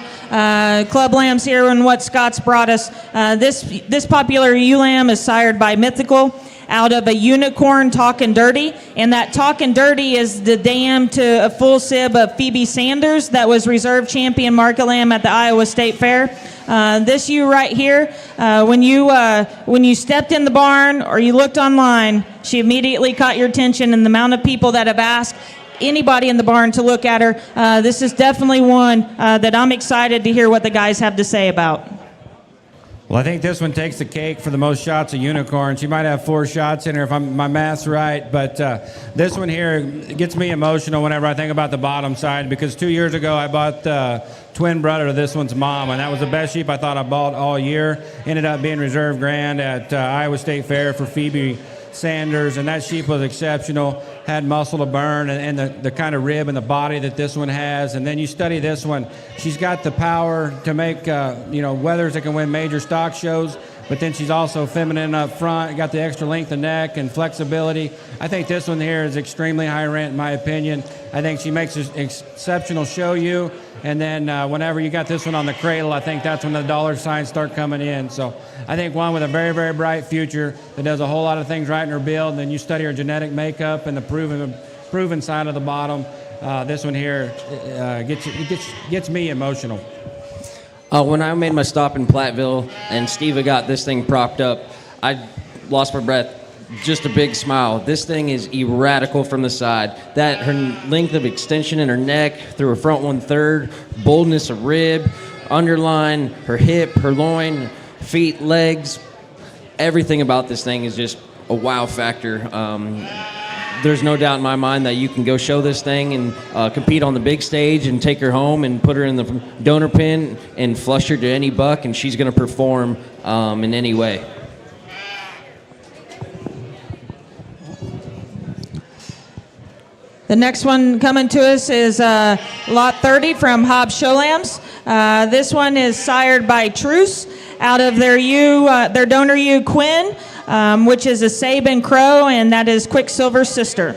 [SPEAKER 4] Club lambs here and what Scott's brought us. This popular ewe lamb is sired by Mythical out of a unicorn Talkin' Dirty, and that Talkin' Dirty is the dam to a full sib of Phoebe Sanders that was reserve champion market lamb at the Iowa State Fair. This ewe right here, when you stepped in the barn or you looked online, she immediately caught your attention, and the amount of people that have asked anybody in the barn to look at her, this is definitely one that I'm excited to hear what the guys have to say about.
[SPEAKER 5] Well, I think this one takes the cake for the most shots of unicorn. She might have 4 shots in her if my math's right, but this one here gets me emotional whenever I think about the bottom side, because 2 years ago I bought the twin brother to this one's mom, and that was the best sheep I thought I bought all year. Ended up being reserve grand at Iowa State Fair for Phoebe Sanders, and that sheep was exceptional, had muscle to burn, and the kind of rib and the body that this one has. And then you study this one, she's got the power to make wethers that can win major stock shows, but then she's also feminine up front, got the extra length of neck and flexibility. I think this one here is extremely high rent in my opinion. I think she makes an exceptional show ewe, and then whenever you got this one on the cradle, I think that's when the dollar signs start coming in. So I think one with a very, very bright future that does a whole lot of things right in her build, and then you study her genetic makeup and the proven side of the bottom. This one here gets me emotional.
[SPEAKER 6] When I made my stop in Platteville and Steve got this thing propped up, I lost my breath. Just a big smile. This thing is erratical from the side. That her length of extension in her neck through her front 1/3, boldness of rib, underline, her hip, her loin, feet, legs. Everything about this thing is just a wow factor. There's no doubt in my mind that you can go show this thing and compete on the big stage and take her home and put her in the donor pen and flush her to any buck, and she's going to perform in any way.
[SPEAKER 4] The next one coming to us is Lot 30 from Hobbs Show Lambs. This one is sired by Truce out of their donor ewe Quinn, which is a Sabin Crow, and that is Quicksilver's sister.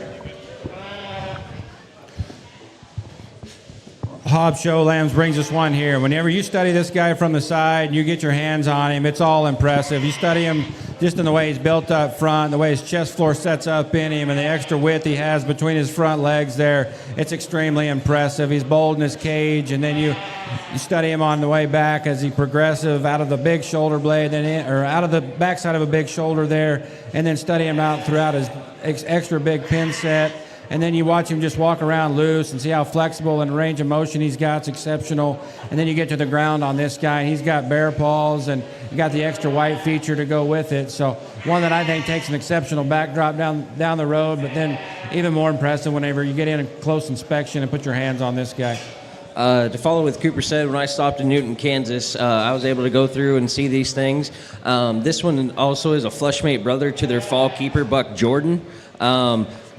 [SPEAKER 5] Hobbs Show Lambs brings us one here. Whenever you study this guy from the side, you get your hands on him, it's all impressive. You study him just in the way he's built up front, the way his chest floor sets up in him, and the extra width he has between his front legs there. It's extremely impressive. He's bold in his cage, and then you study him on the way back as he progressive out of the big shoulder blade, or out of the backside of a big shoulder there, and then study him out throughout his extra big pin set. And then you watch him just walk around loose and see how flexible and range of motion he's got. It's exceptional. And then you get to the ground on this guy, and he's got bear paws, and you got the extra white feature to go with it. So one that I think takes an exceptional backdrop down the road, but then even more impressive whenever you get in a close inspection and put your hands on this guy.
[SPEAKER 6] To follow what Cooper said, when I stopped in Newton, Kansas, I was able to go through and see these things. This one also is a flushmate brother to their fall keeper, Buck Jordan.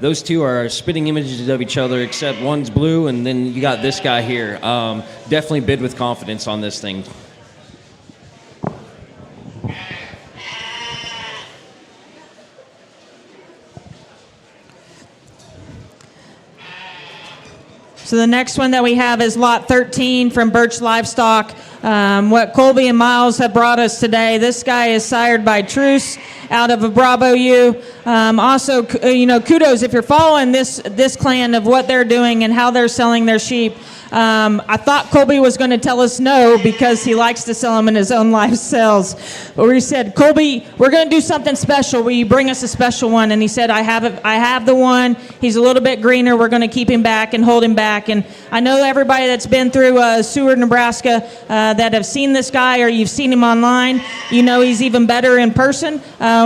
[SPEAKER 6] Those two are spitting images of each other, except one's blue, and then you got this guy here. Definitely bid with confidence on this thing.
[SPEAKER 4] So the next one that we have is Lot 13 from Birch Livestock. What Colby and Miles have brought us today. This guy is sired by Truce out of a Bravo ewe. Also, kudos if you're following this clan of what they're doing and how they're selling their sheep. I thought Colby was going to tell us no because he likes to sell them in his own live sales. But we said, Colby, we're going to do something special. Will you bring us a special one? And he said, I have the one. He's a little bit greener. We're going to keep him back and hold him back. And I know everybody that's been through Seward, Nebraska, that have seen this guy or you've seen him online, you know he's even better in person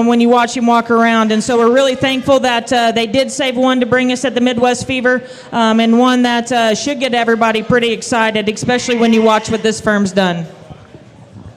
[SPEAKER 4] when you watch him walk around. And so we're really thankful that they did save one to bring us at the Midwest Fever, and one that should get everybody pretty excited, especially when you watch what this firm's done.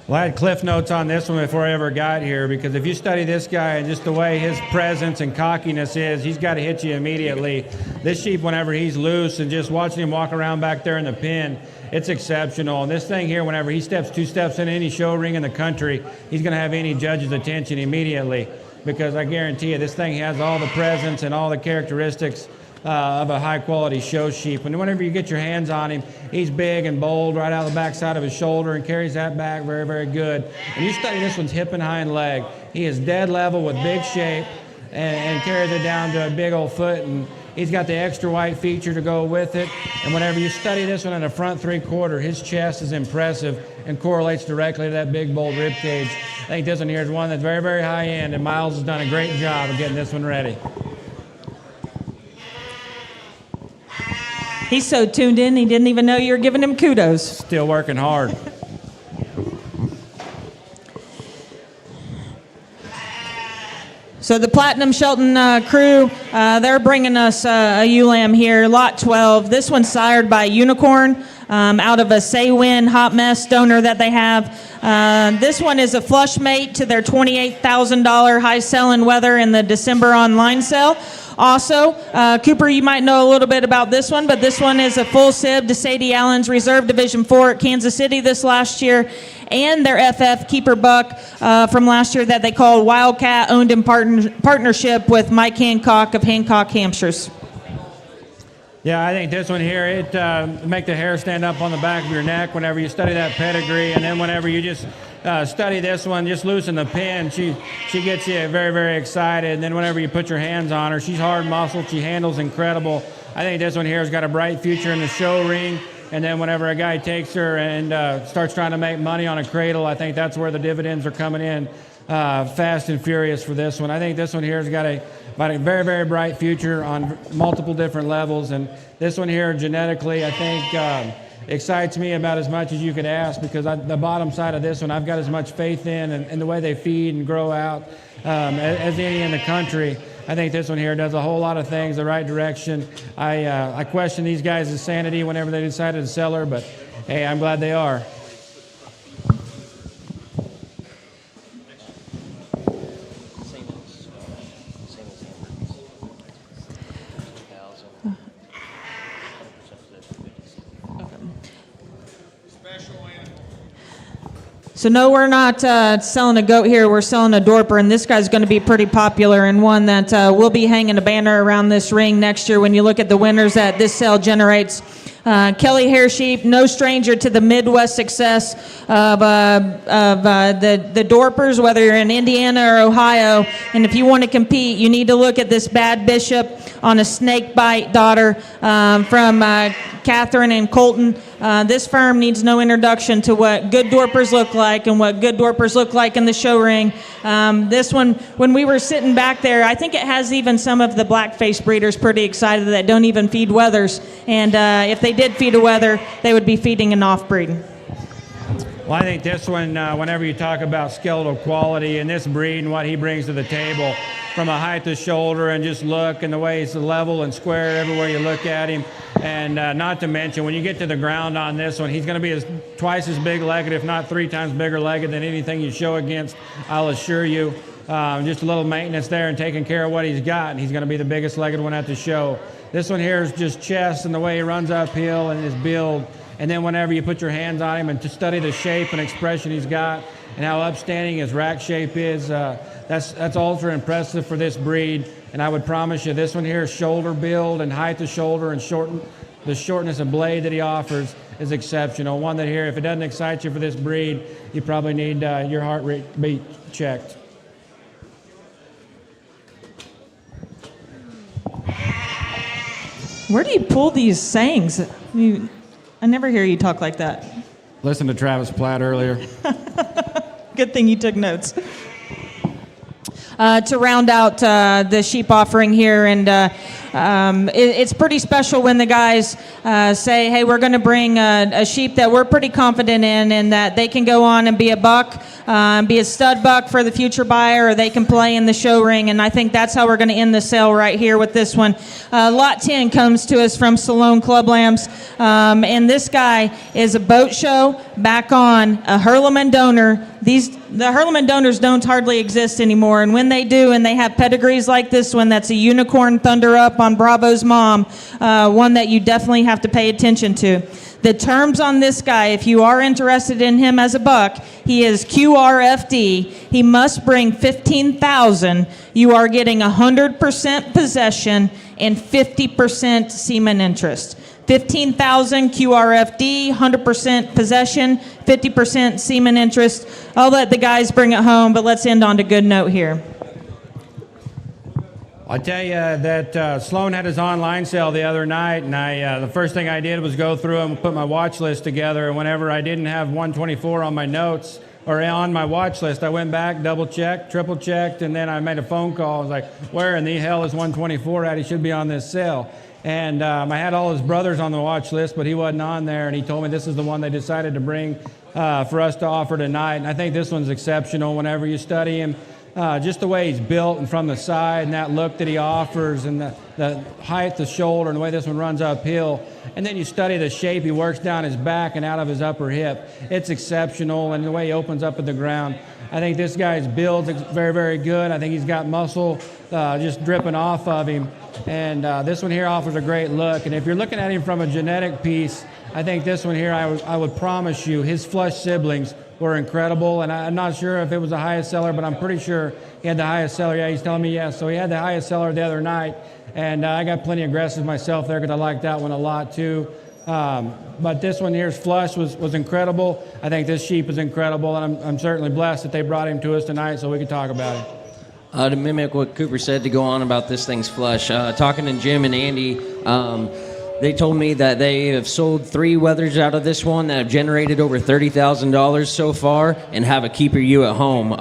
[SPEAKER 5] Well, I had cliff notes on this one before I ever got here, because if you study this guy and just the way his presence and cockiness is, he's got to hit you immediately. This sheep, whenever he's loose and just watching him walk around back there in the pen, it's exceptional. And this thing here, whenever he steps 2 steps in any show ring in the country, he's going to have any judge's attention immediately. because I guarantee you this thing has all the presence and all the characteristics of a high-quality show sheep. And whenever you get your hands on him, he's big and bold right out of the backside of his shoulder and carries that back very, very good. And you study this one's hip and hind leg. He is dead level with big shape and carries it down to a big old foot. And he's got the extra white feature to go with it. And whenever you study this one in the front 3/4, his chest is impressive and correlates directly to that big, bold rib cage. I think this one here is one that's very, very high end, and Miles has done a great job of getting this one ready.
[SPEAKER 4] He's so tuned in, he didn't even know you were giving him kudos.
[SPEAKER 5] Still working hard.
[SPEAKER 4] So the Platinum Shelton crew, they're bringing us a ewe lamb here, lot 12. This one's sired by Unicorn out of a Say-Win hot mess donor that they have. This one is a flush mate to their $28,000 high selling weather in the December online sale. Also, Cooper, you might know a little bit about this one, but this one is a full sib to Sadie Allen's Reserve Division 4 at Kansas City this last year, and their FF Keeper Buck from last year that they called Wildcat, owned in partnership with Mike Hancock of Hancock Hampshires.
[SPEAKER 5] Yeah, I think this one here, it make the hair stand up on the back of your neck whenever you study that pedigree, and then whenever you just study this one, just loosen the pin. She gets you very, very excited, and then whenever you put your hands on her, she's hard muscled, she handles incredible. I think this one here has got a bright future in the show ring, and then whenever a guy takes her and starts trying to make money on a cradle, I think that's where the dividends are coming in fast and furious for this one. I think this one here has got a very, very bright future on multiple different levels, and this one here genetically, I think, excites me about as much as you could ask, because the bottom side of this one I've got as much faith in and the way they feed and grow out as any in the country. I think this one here does a whole lot of things the right direction. I question these guys' sanity whenever they decided to sell her, but hey, I'm glad they are.
[SPEAKER 4] So no, we're not selling a goat here. We're selling a Dorper, and this guy's going to be pretty popular and one that will be hanging a banner around this ring next year when you look at the winners that this sale generates. Kelly Hair Sheep, no stranger to the Midwest success of the Dorpers, whether you're in Indiana or Ohio. And if you want to compete, you need to look at this Bad Bishop on a snake bite daughter from Catherine and Colton. This firm needs no introduction to what good Dorpers look like and what good Dorpers look like in the show ring. This one, when we were sitting back there, I think it has even some of the black-faced breeders pretty excited that don't even feed wethers. And if they did feed a wether, they would be feeding an off-breed.
[SPEAKER 5] Well, I think this one, whenever you talk about skeletal quality and this breed and what he brings to the table, from a height to shoulder and just look and the way he's level and square everywhere you look at him. And not to mention, when you get to the ground on this one, he's going to be twice as big-legged, if not 3 times bigger-legged than anything you show against, I'll assure you. Just a little maintenance there and taking care of what he's got, and he's going to be the biggest-legged one at the show. This one here is just chest and the way he runs uphill and his build. And then whenever you put your hands on him and to study the shape and expression he's got and how upstanding his rack shape is, that's ultra impressive for this breed. And I would promise you this one here, shoulder build and height to shoulder and the shortness of blade that he offers is exceptional. One that here, if it doesn't excite you for this breed, you probably need your heart rate beat checked.
[SPEAKER 4] Where do you pull these sayings? I never hear you talk like that.
[SPEAKER 5] Listen to Travis Platt earlier.
[SPEAKER 4] Good thing you took notes. To round out the sheep offering here, and it's pretty special when the guys say, hey, we're going to bring a sheep that we're pretty confident in and that they can go on and be a buck, be a stud buck for the future buyer, or they can play in the show ring. And I think that's how we're going to end the sale right here with this one. Lot 10 comes to us from Salone Club Lambs, and this guy is a boat show back on a Hurleman donor. The Hurleman donors don't hardly exist anymore, and when they do, and they have pedigrees like this one, that's a Unicorn Thunder Up on Bravo's mom, one that you definitely have to pay attention to. The terms on this guy, if you are interested in him as a buck, he is QRFD. He must bring 15,000. You are getting 100% possession and 50% semen interest. 15,000 QRFD, 100% possession, 50% semen interest. I'll let the guys bring it home, but let's end on a good note here.
[SPEAKER 5] I tell you that Sloan had his online sale the other night, and the first thing I did was go through and put my watch list together. And whenever I didn't have 124 on my notes or on my watch list, I went back, double checked, triple checked, and then I made a phone call. I was like, "Where in the hell is 124 at? He should be on this sale." And I had all his brothers on the watch list, but he wasn't on there. And he told me this is the one they decided to bring for us to offer tonight. And I think this one's exceptional. Whenever you study him. Just the way he's built and from the side and that look that he offers and the height, the shoulder, and the way this one runs uphill. And then you study the shape he works down his back and out of his upper hip. It's exceptional, and the way he opens up at the ground. I think this guy's build is very, very good. I think he's got muscle just dripping off of him. And this one here offers a great look. And if you're looking at him from a genetic piece, I think this one here, I would promise you, his flush siblings were incredible, and I'm not sure if it was the highest seller, but I'm pretty sure he had the highest seller. Yeah, he's telling me yes. So he had the highest seller the other night, and I got plenty aggressive myself there because I like that one a lot too. But this one here's flush was incredible. I think this sheep is incredible, and I'm certainly blessed that they brought him to us tonight so we could talk about it.
[SPEAKER 6] To mimic what Cooper said, to go on about this thing's flush, talking to Jim and Andy, they told me that they have sold 3 wethers out of this one that have generated over $30,000 so far and have a keeper ewe at home.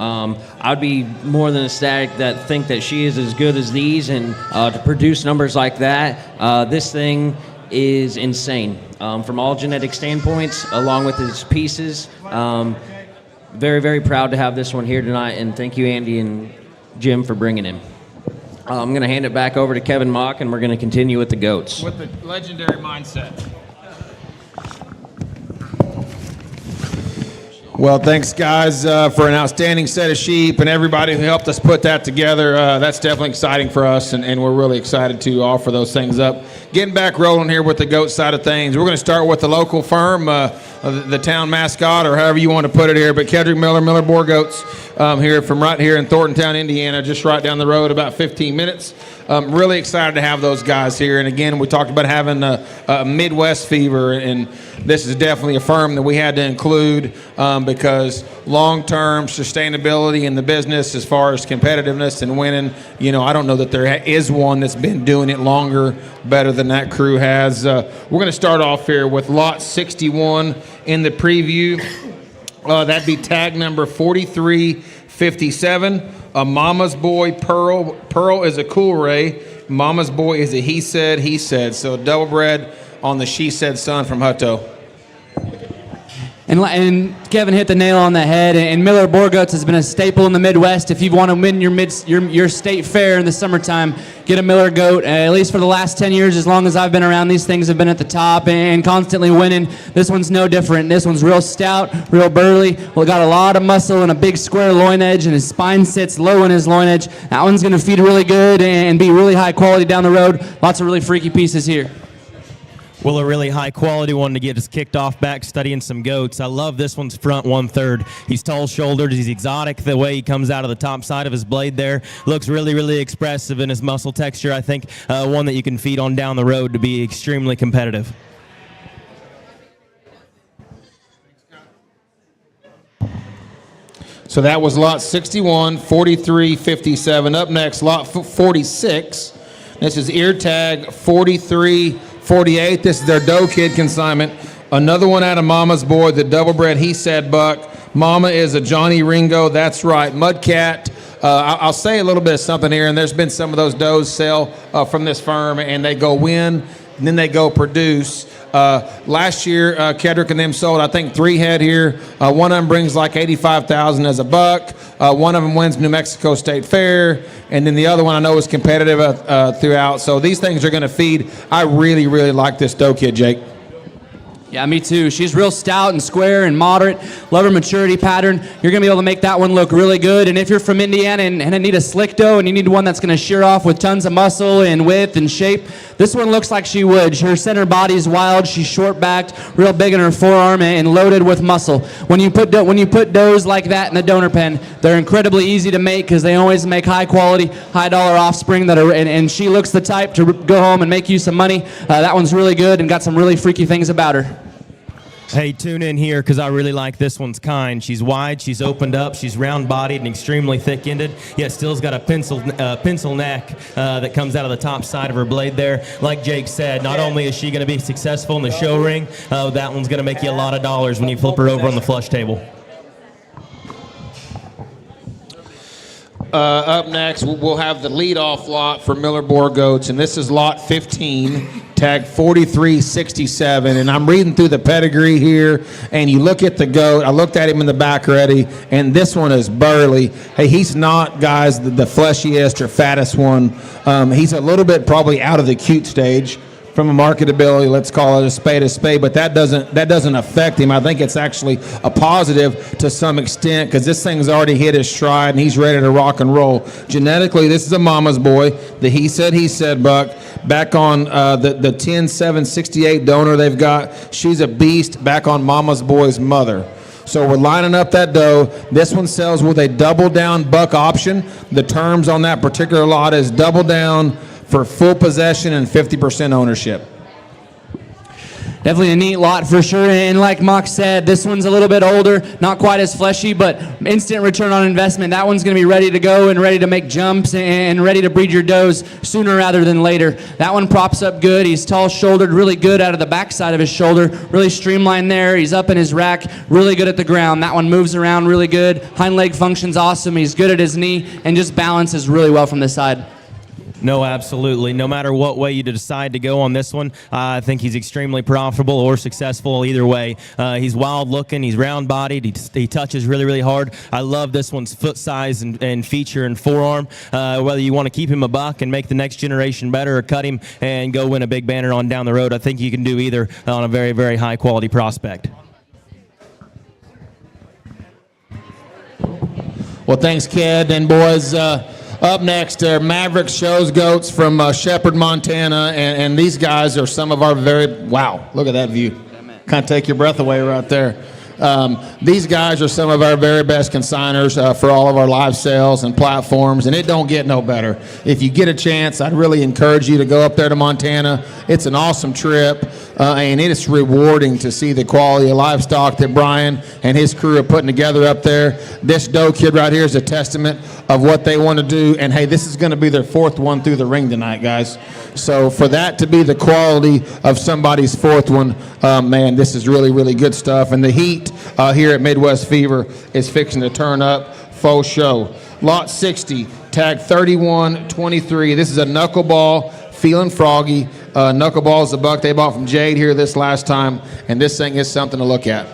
[SPEAKER 6] I'd be more than ecstatic that think that she is as good as these, and to produce numbers like that, this thing is insane from all genetic standpoints, along with its pieces. Very, very proud to have this one here tonight, and thank you, Andy and Jim, for bringing him. I'm going to hand it back over to Kevin Mock, and we're going to continue with the goats.
[SPEAKER 1] With the legendary mindset. Well, thanks, guys, for an outstanding set of sheep and everybody who helped us put that together. That's definitely exciting for us, and we're really excited to offer those things up. Getting back rolling here with the goat side of things. We're going to start with the local firm, the town mascot, or however you want to put it here, but Kedrick Miller Boar Goats here from right here in Thorntontown, Indiana, just right down the road, about 15 minutes. Really excited to have those guys here. And again, we talked about having a Midwest fever, and this is definitely a firm that we had to include because long-term sustainability in the business as far as competitiveness and winning, I don't know that there is one that's been doing it longer, better than that crew has. We're going to start off here with lot 61 in the preview. That'd be tag number 4357. A Mama's Boy Pearl. Pearl is a cool ray. Mama's Boy is a he said. So double bred on the she said son from Hutto.
[SPEAKER 2] And Kevin hit the nail on the head. And Miller Boar Goats has been a staple in the Midwest. If you want to win your state fair in the summertime, get a Miller goat. At least for the last 10 years, as long as I've been around, these things have been at the top and constantly winning. This one's no different. This one's real stout, real burly. Well, got a lot of muscle and a big square loin edge, and his spine sits low in his loin edge. That one's going to feed really good and be really high quality down the road. Lots of really freaky pieces here.
[SPEAKER 3] Well, a really high-quality one to get us kicked off back studying some goats. I love this one's front 1/3. He's tall-shouldered. He's exotic the way he comes out of the top side of his blade there. Looks really, really expressive in his muscle texture. I think one that you can feed on down the road to be extremely competitive.
[SPEAKER 1] So that was lot 61, 4357. Up next, lot 46. This is ear tag 4348. This is their Doe Kid consignment. Another one out of Mama's Boy, the double bred he said buck. Mama is a Johnny Ringo. That's right. Mudcat. I'll say a little bit of something here, and there's been some of those does sell from this firm, and they go win, and then they go produce. Last year, Kedrick and them sold, I think, 3 head here. One of them brings like $85,000 as a buck. One of them wins New Mexico State Fair, and then the other one I know is competitive throughout. So these things are going to feed. I really, really like this Doe Kid, Jake.
[SPEAKER 2] Yeah, me too. She's real stout and square and moderate. Love her maturity pattern. You're going to be able to make that one look really good. And if you're from Indiana and need a slick doe and you need one that's going to shear off with tons of muscle and width and shape, this one looks like she would. Her center body's wild. She's short-backed, real big in her forearm, and loaded with muscle. When you put does like that in the donor pen, they're incredibly easy to make because they always make high-quality, high-dollar offspring that are. And she looks the type to go home and make you some money. That one's really good and got some really freaky things about her.
[SPEAKER 3] Hey, tune in here because I really like this one's kind. She's wide, she's opened up, she's round-bodied and extremely thick-ended, yet still's got a pencil neck that comes out of the top side of her blade there. Like Jake said, not only is she going to be successful in the show ring, that one's going to make you a lot of dollars when you flip her over on the flush table.
[SPEAKER 1] Up next, we'll have the leadoff lot for Miller Boar Goats, and this is lot 15, tag 4367. And I'm reading through the pedigree here, and you look at the goat. I looked at him in the back already, and this one is burly. Hey, he's not, guys, the fleshiest or fattest one. He's a little bit probably out of the cute stage from a marketability, let's call it a spade, but that doesn't affect him. I think it's actually a positive to some extent because this thing's already hit his stride and he's ready to rock and roll. Genetically, this is a mama's boy. The he said buck. Back on the 10-7-68 donor they've got, she's a beast back on mama's boy's mother. So we're lining up that doe. This one sells with a double down buck option. The terms on that particular lot is double down for full possession and 50% ownership.
[SPEAKER 2] Definitely a neat lot for sure, and like Mock said, this one's a little bit older, not quite as fleshy, but instant return on investment. That one's going to be ready to go and ready to make jumps and ready to breed your does sooner rather than later. That one props up good. He's tall-shouldered, really good out of the backside of his shoulder, really streamlined there. He's up in his rack, really good at the ground. That one moves around really good. Hind leg function's awesome. He's good at his knee and just balances really well from the side.
[SPEAKER 3] No, absolutely. No matter what way you decide to go on this one, I think he's extremely profitable or successful either way. He's wild looking. He's round bodied. He touches really, really hard. I love this one's foot size and feature and forearm. Whether you want to keep him a buck and make the next generation better or cut him and go win a big banner on down the road, I think you can do either on a very, very high quality prospect.
[SPEAKER 1] Well, thanks, Ked. And boys, up next are Maverick Shows Goats from Shepherd, Montana, and these guys are some of our wow, look at that view. Kind of take your breath away right there. These guys are some of our very best consigners for all of our live sales and platforms, and it don't get no better. If you get a chance, I'd really encourage you to go up there to Montana. It's an awesome trip, and it is rewarding to see the quality of livestock that Brian and his crew are putting together up there. This doe kid right here is a testament of what they want to do, and hey, this is going to be their fourth one through the ring tonight, guys. So for that to be the quality of somebody's fourth one, man, this is really, really good stuff. And the heat here at Midwest Fever is fixing to turn up faux show. Lot 60, tag 3123. This is a knuckleball, feeling froggy. Knuckleball is the buck they bought from Jade here this last time, and this thing is something to look at.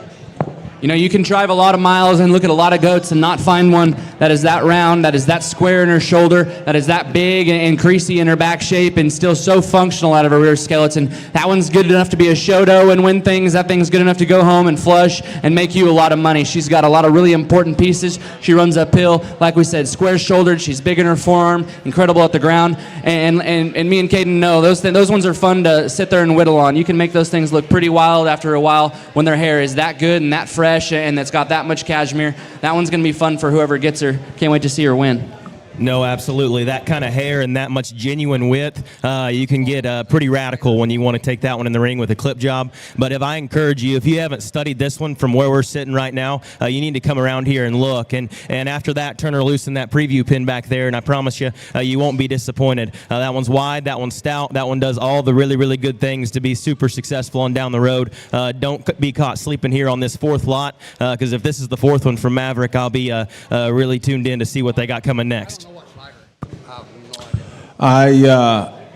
[SPEAKER 2] You know, you can drive a lot of miles and look at a lot of goats and not find one that is that round, that is that square in her shoulder, that is that big and creasy in her back shape and still so functional out of her rear skeleton. That one's good enough to be a show doe and win things. That thing's good enough to go home and flush and make you a lot of money. She's got a lot of really important pieces. She runs uphill, like we said, square-shouldered. She's big in her forearm, incredible at the ground. And me and Caden know those ones are fun to sit there and whittle on. You can make those things look pretty wild after a while when their hair is that good and that fresh and that's got that much cashmere. That one's going to be fun for whoever gets her. Can't wait to see her win.
[SPEAKER 3] No, absolutely. That kind of hair and that much genuine width, you can get pretty radical when you want to take that one in the ring with a clip job. But if I encourage you, if you haven't studied this one from where we're sitting right now, you need to come around here and look. And after that, turn her loose in that preview pin back there, and I promise you, you won't be disappointed. That one's wide, that one's stout, that one does all the really, really good things to be super successful on down the road. Don't be caught sleeping here on this fourth lot, because if this is the fourth one from Maverick, I'll be really tuned in to see what they got coming next.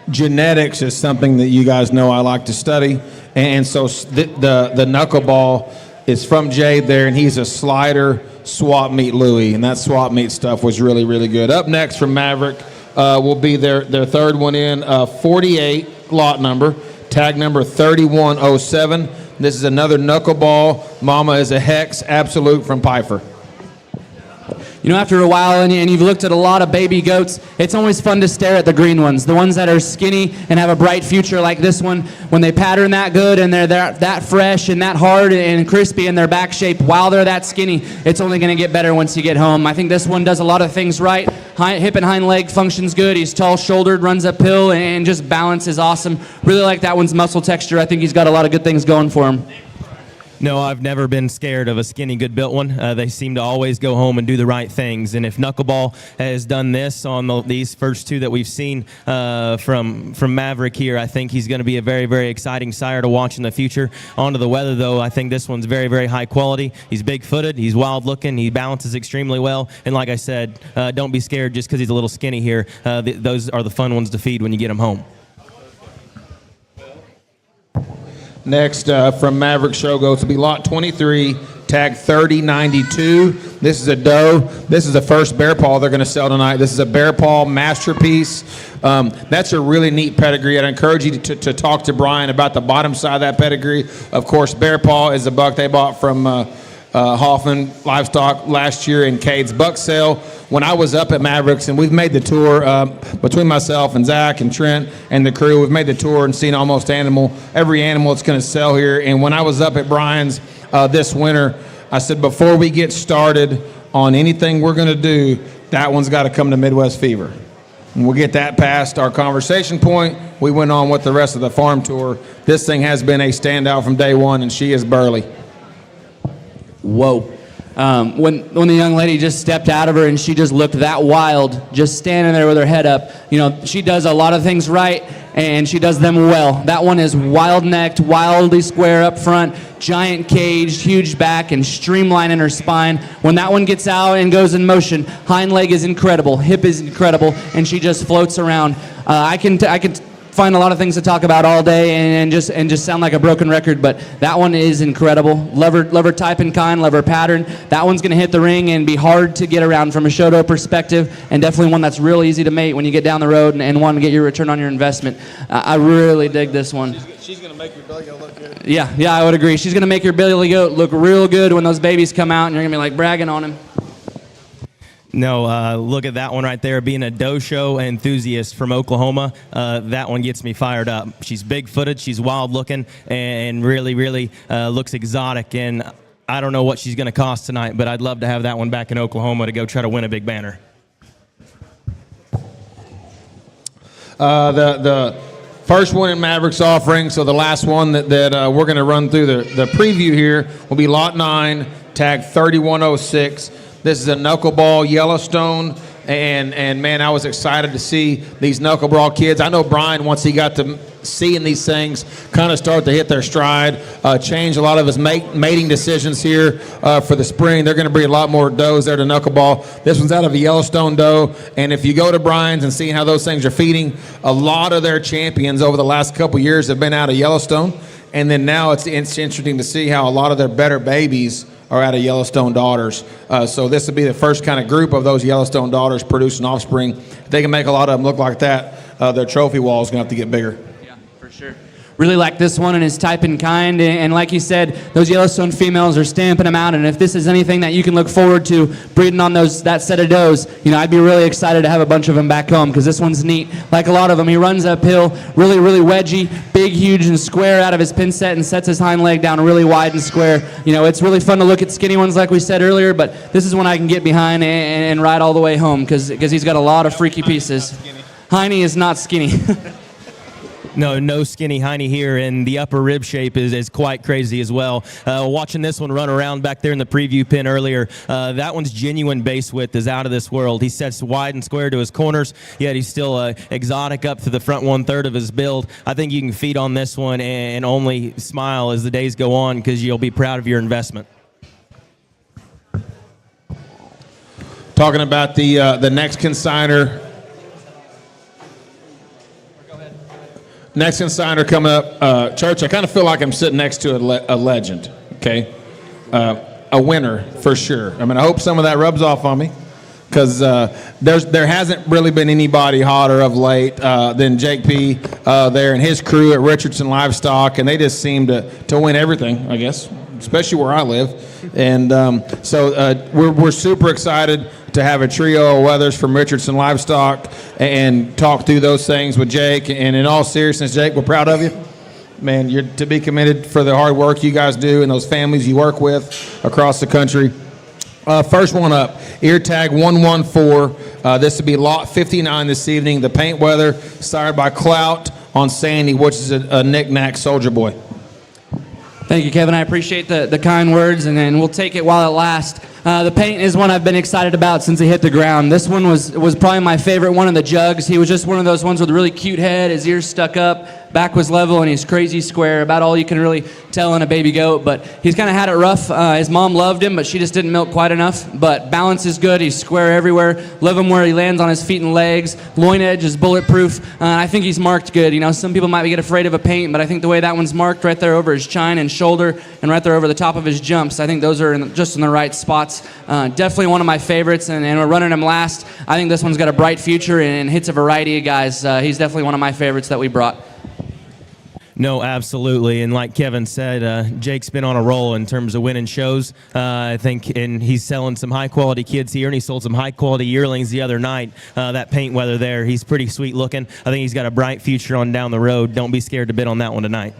[SPEAKER 1] Genetics is something that you guys know I like to study, and so the knuckleball is from Jade there, and he's a slider swap meet Louie, and that swap meet stuff was really, really good. Up next from Maverick will be their third one in, 48 lot number, tag number 3107. This is another knuckleball. Mama is a Hex Absolute from Pfeiffer.
[SPEAKER 2] You know, after a while, and you've looked at a lot of baby goats, it's always fun to stare at the green ones, the ones that are skinny and have a bright future like this one. When they pattern that good and they're that fresh and that hard and crispy in their back shape while they're that skinny, it's only going to get better once you get home. I think this one does a lot of things right. Hip and hind leg functions good. He's tall-shouldered, runs uphill, and just balance is awesome. Really like that one's muscle texture. I think he's got a lot of good things going for him.
[SPEAKER 3] No, I've never been scared of a skinny, good-built one. They seem to always go home and do the right things. And if Knuckleball has done this on these first two that we've seen from Maverick here, I think he's going to be a very, very exciting sire to watch in the future. Onto the weather, though, I think this one's very, very high quality. He's big-footed. He's wild-looking. He balances extremely well. And like I said, don't be scared just because he's a little skinny here. Those are the fun ones to feed when you get him home.
[SPEAKER 1] Next, from Maverick Show Goats will be lot 23, tag 3092. This is a doe. This is the first bear paw they're going to sell tonight. This is a bear paw masterpiece. That's a really neat pedigree. I'd encourage you to talk to Brian about the bottom side of that pedigree. Of course, bear paw is a buck they bought from Hoffman Livestock last year in Cade's buck sale. When I was up at Mavericks, and we've made the tour between myself and Zach and Trent and the crew, we've made the tour and seen almost every animal that's going to sell here. And when I was up at Brian's this winter, I said, before we get started on anything we're going to do, that one's got to come to Midwest Fever. And we'll get that past our conversation point. We went on with the rest of the farm tour. This thing has been a standout from day one, and she is burly.
[SPEAKER 2] Whoa. When the young lady just stepped out of her and she just looked that wild, just standing there with her head up, you know, she does a lot of things right and she does them well. That one is wild-necked, wildly square up front, giant caged, huge back, and streamline in her spine. When that one gets out and goes in motion, hind leg is incredible, hip is incredible, and she just floats around. I can find a lot of things to talk about all day and just sound like a broken record, but that one is incredible. Love her type and kind, love her pattern. That one's going to hit the ring and be hard to get around from a show-doe perspective, and definitely one that's real easy to mate when you get down the road and want to get your return on your investment. I really dig this one.
[SPEAKER 1] She's going to make your billy goat look good.
[SPEAKER 2] Yeah, I would agree. She's going to make your billy goat look real good when those babies come out, and you're going to be like bragging on him.
[SPEAKER 3] No, look at that one right there. Being a doe show enthusiast from Oklahoma, that one gets me fired up. She's big-footed, she's wild-looking, and really, really looks exotic. And I don't know what she's going to cost tonight, but I'd love to have that one back in Oklahoma to go try to win a big banner.
[SPEAKER 1] The first one in Mavericks offering, so the last one that we're going to run through the preview here will be lot 9, tag 3106. This is a knuckleball Yellowstone, and man, I was excited to see these knuckleball kids. I know Brian, once he got to seeing these things kind of start to hit their stride, change a lot of his mating decisions here for the spring. They're going to breed a lot more does there to knuckleball. This one's out of a Yellowstone doe, and if you go to Brian's and see how those things are feeding, a lot of their champions over the last couple years have been out of Yellowstone, and then now it's interesting to see how a lot of their better babies are out of Yellowstone daughters. So this would be the first kind of group of those Yellowstone daughters producing offspring. If they can make a lot of them look like that, their trophy wall is going to have to get bigger.
[SPEAKER 2] Yeah, for sure. Really like this one and his type and kind, and like you said, those Yellowstone females are stamping them out, and if this is anything that you can look forward to breeding on that set of does, you know, I'd be really excited to have a bunch of them back home, because this one's neat. Like a lot of them, he runs uphill, really, really wedgy, big, huge, and square out of his pin set, and sets his hind leg down really wide and square. You know, it's really fun to look at skinny ones like we said earlier, but this is one I can get behind and ride all the way home, because he's got a lot of freaky pieces. Hiney is not skinny.
[SPEAKER 3] No skinny hiney here, and the upper rib shape is quite crazy as well. Watching this one run around back there in the preview pin earlier, that one's genuine base width is out of this world. He sets wide and square to his corners, yet he's still exotic up to the front 1/3 of his build. I think you can feed on this one and only smile as the days go on, because you'll be proud of your investment.
[SPEAKER 1] Talking about the next consigner. Next consigner coming up, Church, I kind of feel like I'm sitting next to a legend, okay? A winner, for sure. I mean, I hope some of that rubs off on me. because there hasn't really been anybody hotter of late than Jake P. There and his crew at Richardson Livestock, and they just seem to win everything, I guess, especially where I live. And so we're super excited to have a trio of weathers from Richardson Livestock and talk through those things with Jake. And in all seriousness, Jake, we're proud of you. Man, you're to be commended for the hard work you guys do and those families you work with across the country. First one up, ear tag 114. This will be lot 59 this evening. The paint weather sired by Clout on Sandy, which is a knick-knack Soldier Boy.
[SPEAKER 2] Thank you, Kevin. I appreciate the kind words, and we'll take it while it lasts. The paint is one I've been excited about since he hit the ground. This one was probably my favorite one of the jugs. He was just one of those ones with a really cute head, his ears stuck up, back was level, and he's crazy square, about all you can really tell in a baby goat. But he's kind of had it rough. His mom loved him, but she just didn't milk quite enough. But balance is good. He's square everywhere. Love him where he lands on his feet and legs. Loin edge is bulletproof. I think he's marked good. You know, some people might get afraid of a paint, but I think the way that one's marked right there over his chine and shoulder and right there over the top of his jumps, I think those are just in the right spots. Definitely one of my favorites, and we're running him last. I think this one's got a bright future and hits a variety of guys. He's definitely one of my favorites that we brought.
[SPEAKER 3] No, absolutely. And like Kevin said, Jake's been on a roll in terms of winning shows. I think, and he's selling some high-quality kids here, and he sold some high-quality yearlings the other night. That paint weather there, he's pretty sweet looking. I think he's got a bright future on down the road. Don't be scared to bid on that one tonight.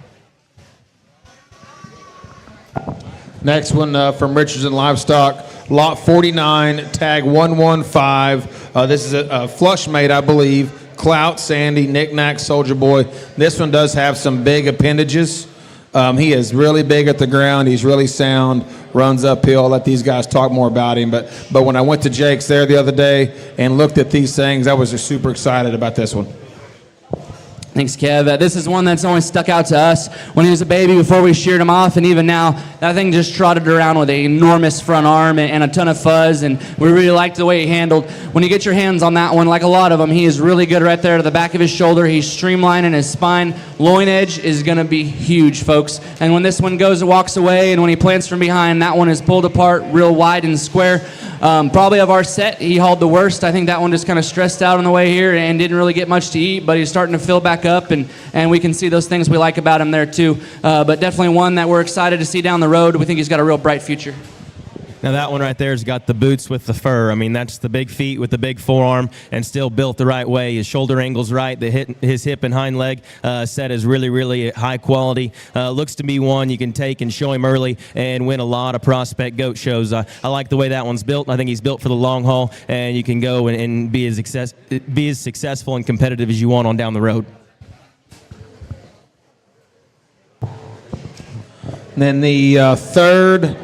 [SPEAKER 1] Next one from Richardson Livestock, lot 49, tag 115. This is a flush mate, I believe. Clout, Sandy, Knick-Knack, Soldier Boy. This one does have some big appendages. He is really big at the ground. He's really sound, runs uphill. I'll let these guys talk more about him. But when I went to Jake's there the other day and looked at these things, I was just super excited about this one.
[SPEAKER 2] Thanks, Kev. This is one that's always stuck out to us when he was a baby before we sheared him off, and even now, that thing just trotted around with an enormous front arm and a ton of fuzz, and we really liked the way he handled. When you get your hands on that one, like a lot of them, he is really good right there to the back of his shoulder. He's streamlining his spine. Loin edge is going to be huge, folks. And when this one goes and walks away, and when he plants from behind, that one is pulled apart real wide and square. Probably of our set, he hauled the worst. I think that one just kind of stressed out on the way here and didn't really get much to eat, but he's starting to fill back up, and we can see those things we like about him there too. But definitely one that we're excited to see down the road. We think he's got a real bright future.
[SPEAKER 3] Now that one right there has got the boots with the fur. I mean, that's the big feet with the big forearm and still built the right way. His shoulder angle's right. His hip and hind leg set is really, really high quality. Looks to be one you can take and show him early and win a lot of prospect goat shows. I like the way that one's built. I think he's built for the long haul, and you can go and be as successful and competitive as you want on down the road.
[SPEAKER 1] And then the third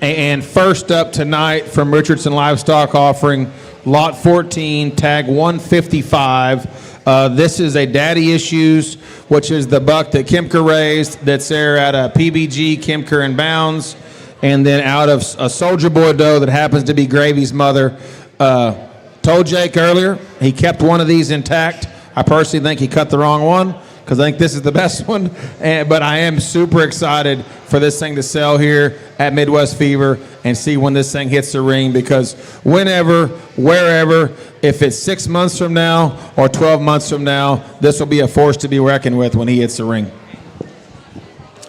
[SPEAKER 1] and first up tonight from Richardson Livestock offering lot 14, tag 155. This is a Daddy Issues, which is the buck that Kimker raised that's there at a PBG, Kimker and Bounds, and then out of a Soldier Boy doe that happens to be Gravy's mother. Told Jake earlier he kept one of these intact. I personally think he cut the wrong one, because I think this is the best one. But I am super excited for this thing to sell here at Midwest Fever and see when this thing hits the ring, because whenever, wherever, if it's 6 months from now or 12 months from now, this will be a force to be reckoned with when he hits the ring.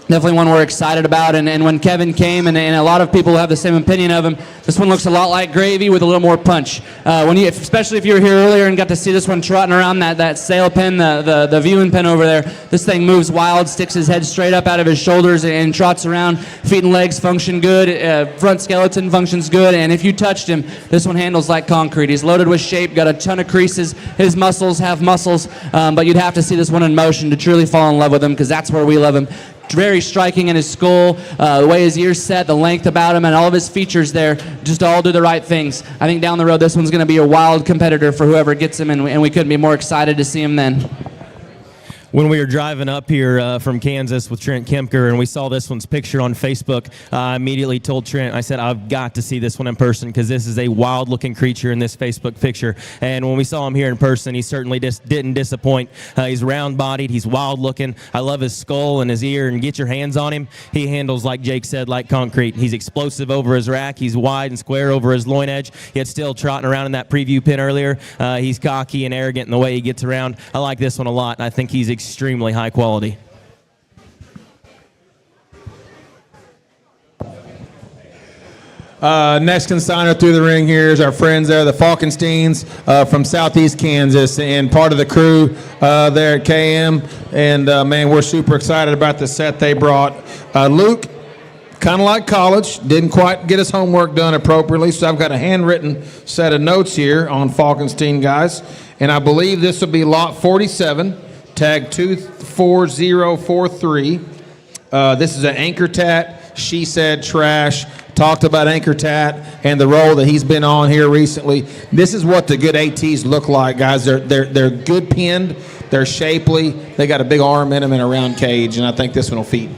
[SPEAKER 2] Definitely one we're excited about, and when Kevin came, and a lot of people have the same opinion of him, this one looks a lot like Gravy with a little more punch. Especially if you were here earlier and got to see this one trotting around that sail pen, the viewing pen over there, this thing moves wild, sticks his head straight up out of his shoulders and trots around. Feet and legs function good, front skeleton functions good, and if you touched him, this one handles like concrete. He's loaded with shape, got a ton of creases. His muscles have muscles, but you'd have to see this one in motion to truly fall in love with him, because that's where we love him. Very striking in his skull, the way his ears set, the length about him, and all of his features there, just all do the right things. I think down the road, this one's going to be a wild competitor for whoever gets him, and we couldn't be more excited to see him then.
[SPEAKER 3] When we were driving up here from Kansas with Trent Kemker and we saw this one's picture on Facebook, I immediately told Trent, I said, I've got to see this one in person because this is a wild-looking creature in this Facebook picture. And when we saw him here in person, he certainly didn't disappoint. He's round-bodied. He's wild-looking. I love his skull and his ear, and get your hands on him. He handles, like Jake said, like concrete. He's explosive over his rack. He's wide and square over his loin edge, yet still trotting around in that preview pin earlier. He's cocky and arrogant in the way he gets around. I like this one a lot, and I think he's extremely high quality.
[SPEAKER 1] Next consigner through the ring here is our friends there, the Falkensteins from Southeast Kansas, and part of the crew there at KM. And man, we're super excited about the set they brought. Luke, kind of like college, didn't quite get his homework done appropriately, so I've got a handwritten set of notes here on Falkenstein guys, and I believe this will be lot 47. Tag 24043. This is an Anchor Tat. She said trash. Talked about Anchor Tat and the role that he's been on here recently. This is what the good ATs look like, guys. They're good pinned. They're shapely. They got a big arm in them and a round cage, and I think this one will feed.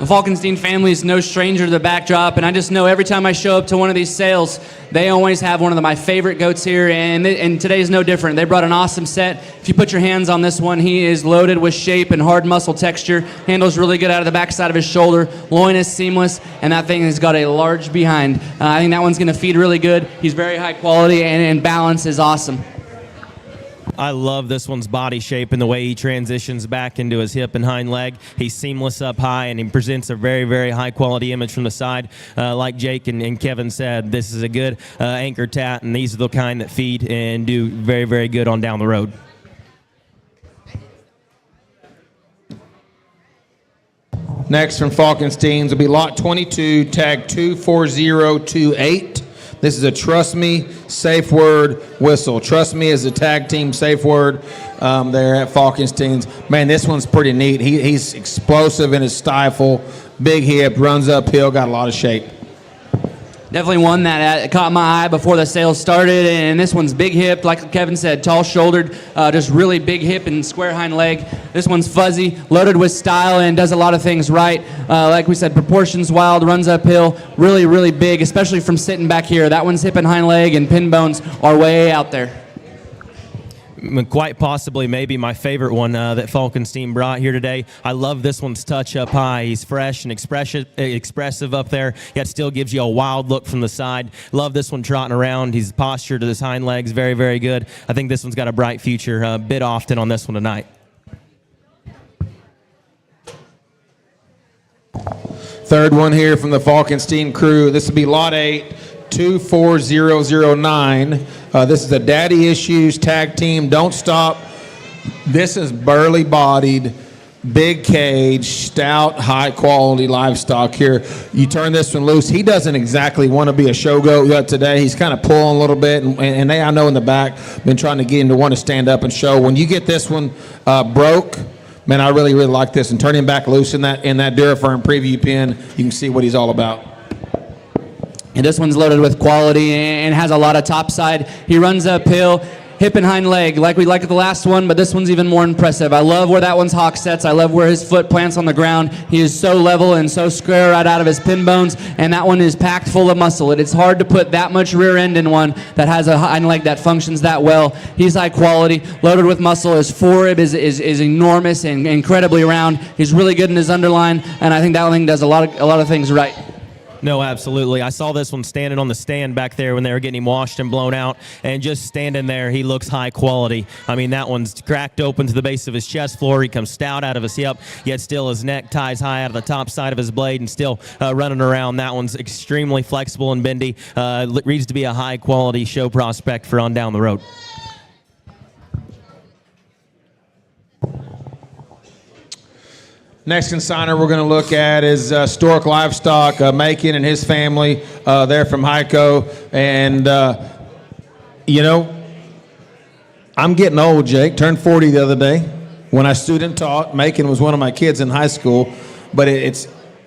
[SPEAKER 2] The Falkenstein family is no stranger to the backdrop, and I just know every time I show up to one of these sales, they always have one of my favorite goats here, and today's no different. They brought an awesome set. If you put your hands on this one, he is loaded with shape and hard muscle texture. Handles really good out of the backside of his shoulder. Loin is seamless, and that thing has got a large behind. I think that one's going to feed really good. He's very high quality, and balance is awesome.
[SPEAKER 3] I love this one's body shape and the way he transitions back into his hip and hind leg. He's seamless up high, and he presents a very, very high-quality image from the side. Like Jake and Kevin said, this is a good Anchor Tat, and these are the kind that feed and do very, very good on down the road.
[SPEAKER 1] Next from Falkensteins will be lot 22, tag 24028. This is a Trust Me safe word whistle. Trust Me is a tag team safe word there at Falkensteins. Man, this one's pretty neat. He's explosive in his stifle, big hip, runs uphill, got a lot of shape.
[SPEAKER 2] Definitely one that caught my eye before the sales started, and this one's big hip, like Kevin said, tall-shouldered, just really big hip and square hind leg. This one's fuzzy, loaded with style, and does a lot of things right. Like we said, proportions wild, runs uphill, really, really big, especially from sitting back here. That one's hip and hind leg and pin bones are way out there.
[SPEAKER 3] Quite possibly maybe my favorite one that Falkenstein brought here today. I love this one's touch up high. He's fresh and expressive up there, yet still gives you a wild look from the side. Love this one trotting around. His posture to his hind legs, very, very good. I think this one's got a bright future. A bit often on this one tonight.
[SPEAKER 1] Third one here from the Falkenstein crew. This will be lot 8, 24009. This is a Daddy Issues tag team. Don't stop. This is burly bodied, big cage, stout, high quality livestock here. You turn this one loose. He doesn't exactly want to be a show goat yet today. He's kind of pulling a little bit, and they, I know in the back, been trying to get him to want to stand up and show. When you get this one broke, man, I really, really like this. And turn him back loose in that Durafirm preview pin, you can see what he's all about.
[SPEAKER 2] And this one's loaded with quality and has a lot of topside. He runs uphill, hip and hind leg, like we liked the last one, but this one's even more impressive. I love where that one's hock sets. I love where his foot plants on the ground. He is so level and so square right out of his pin bones, and that one is packed full of muscle. It's hard to put that much rear end in one that has a hind leg that functions that well. He's high quality, loaded with muscle. His forerib is enormous and incredibly round. He's really good in his underline, and I think that thing does a lot of things right.
[SPEAKER 3] No, absolutely. I saw this one standing on the stand back there when they were getting him washed and blown out, and just standing there, he looks high quality. I mean, that one's cracked open to the base of his chest floor. He comes stout out of his hip, yet still his neck ties high out of the top side of his blade and still running around. That one's extremely flexible and bendy. Reads to be a high quality show prospect for on down the road.
[SPEAKER 1] Next consigner we're going to look at is Stork Livestock, Macon and his family. They're from Hyco. And, you know, I'm getting old, Jake. Turned 40 the other day. When I student taught, Macon was one of my kids in high school. But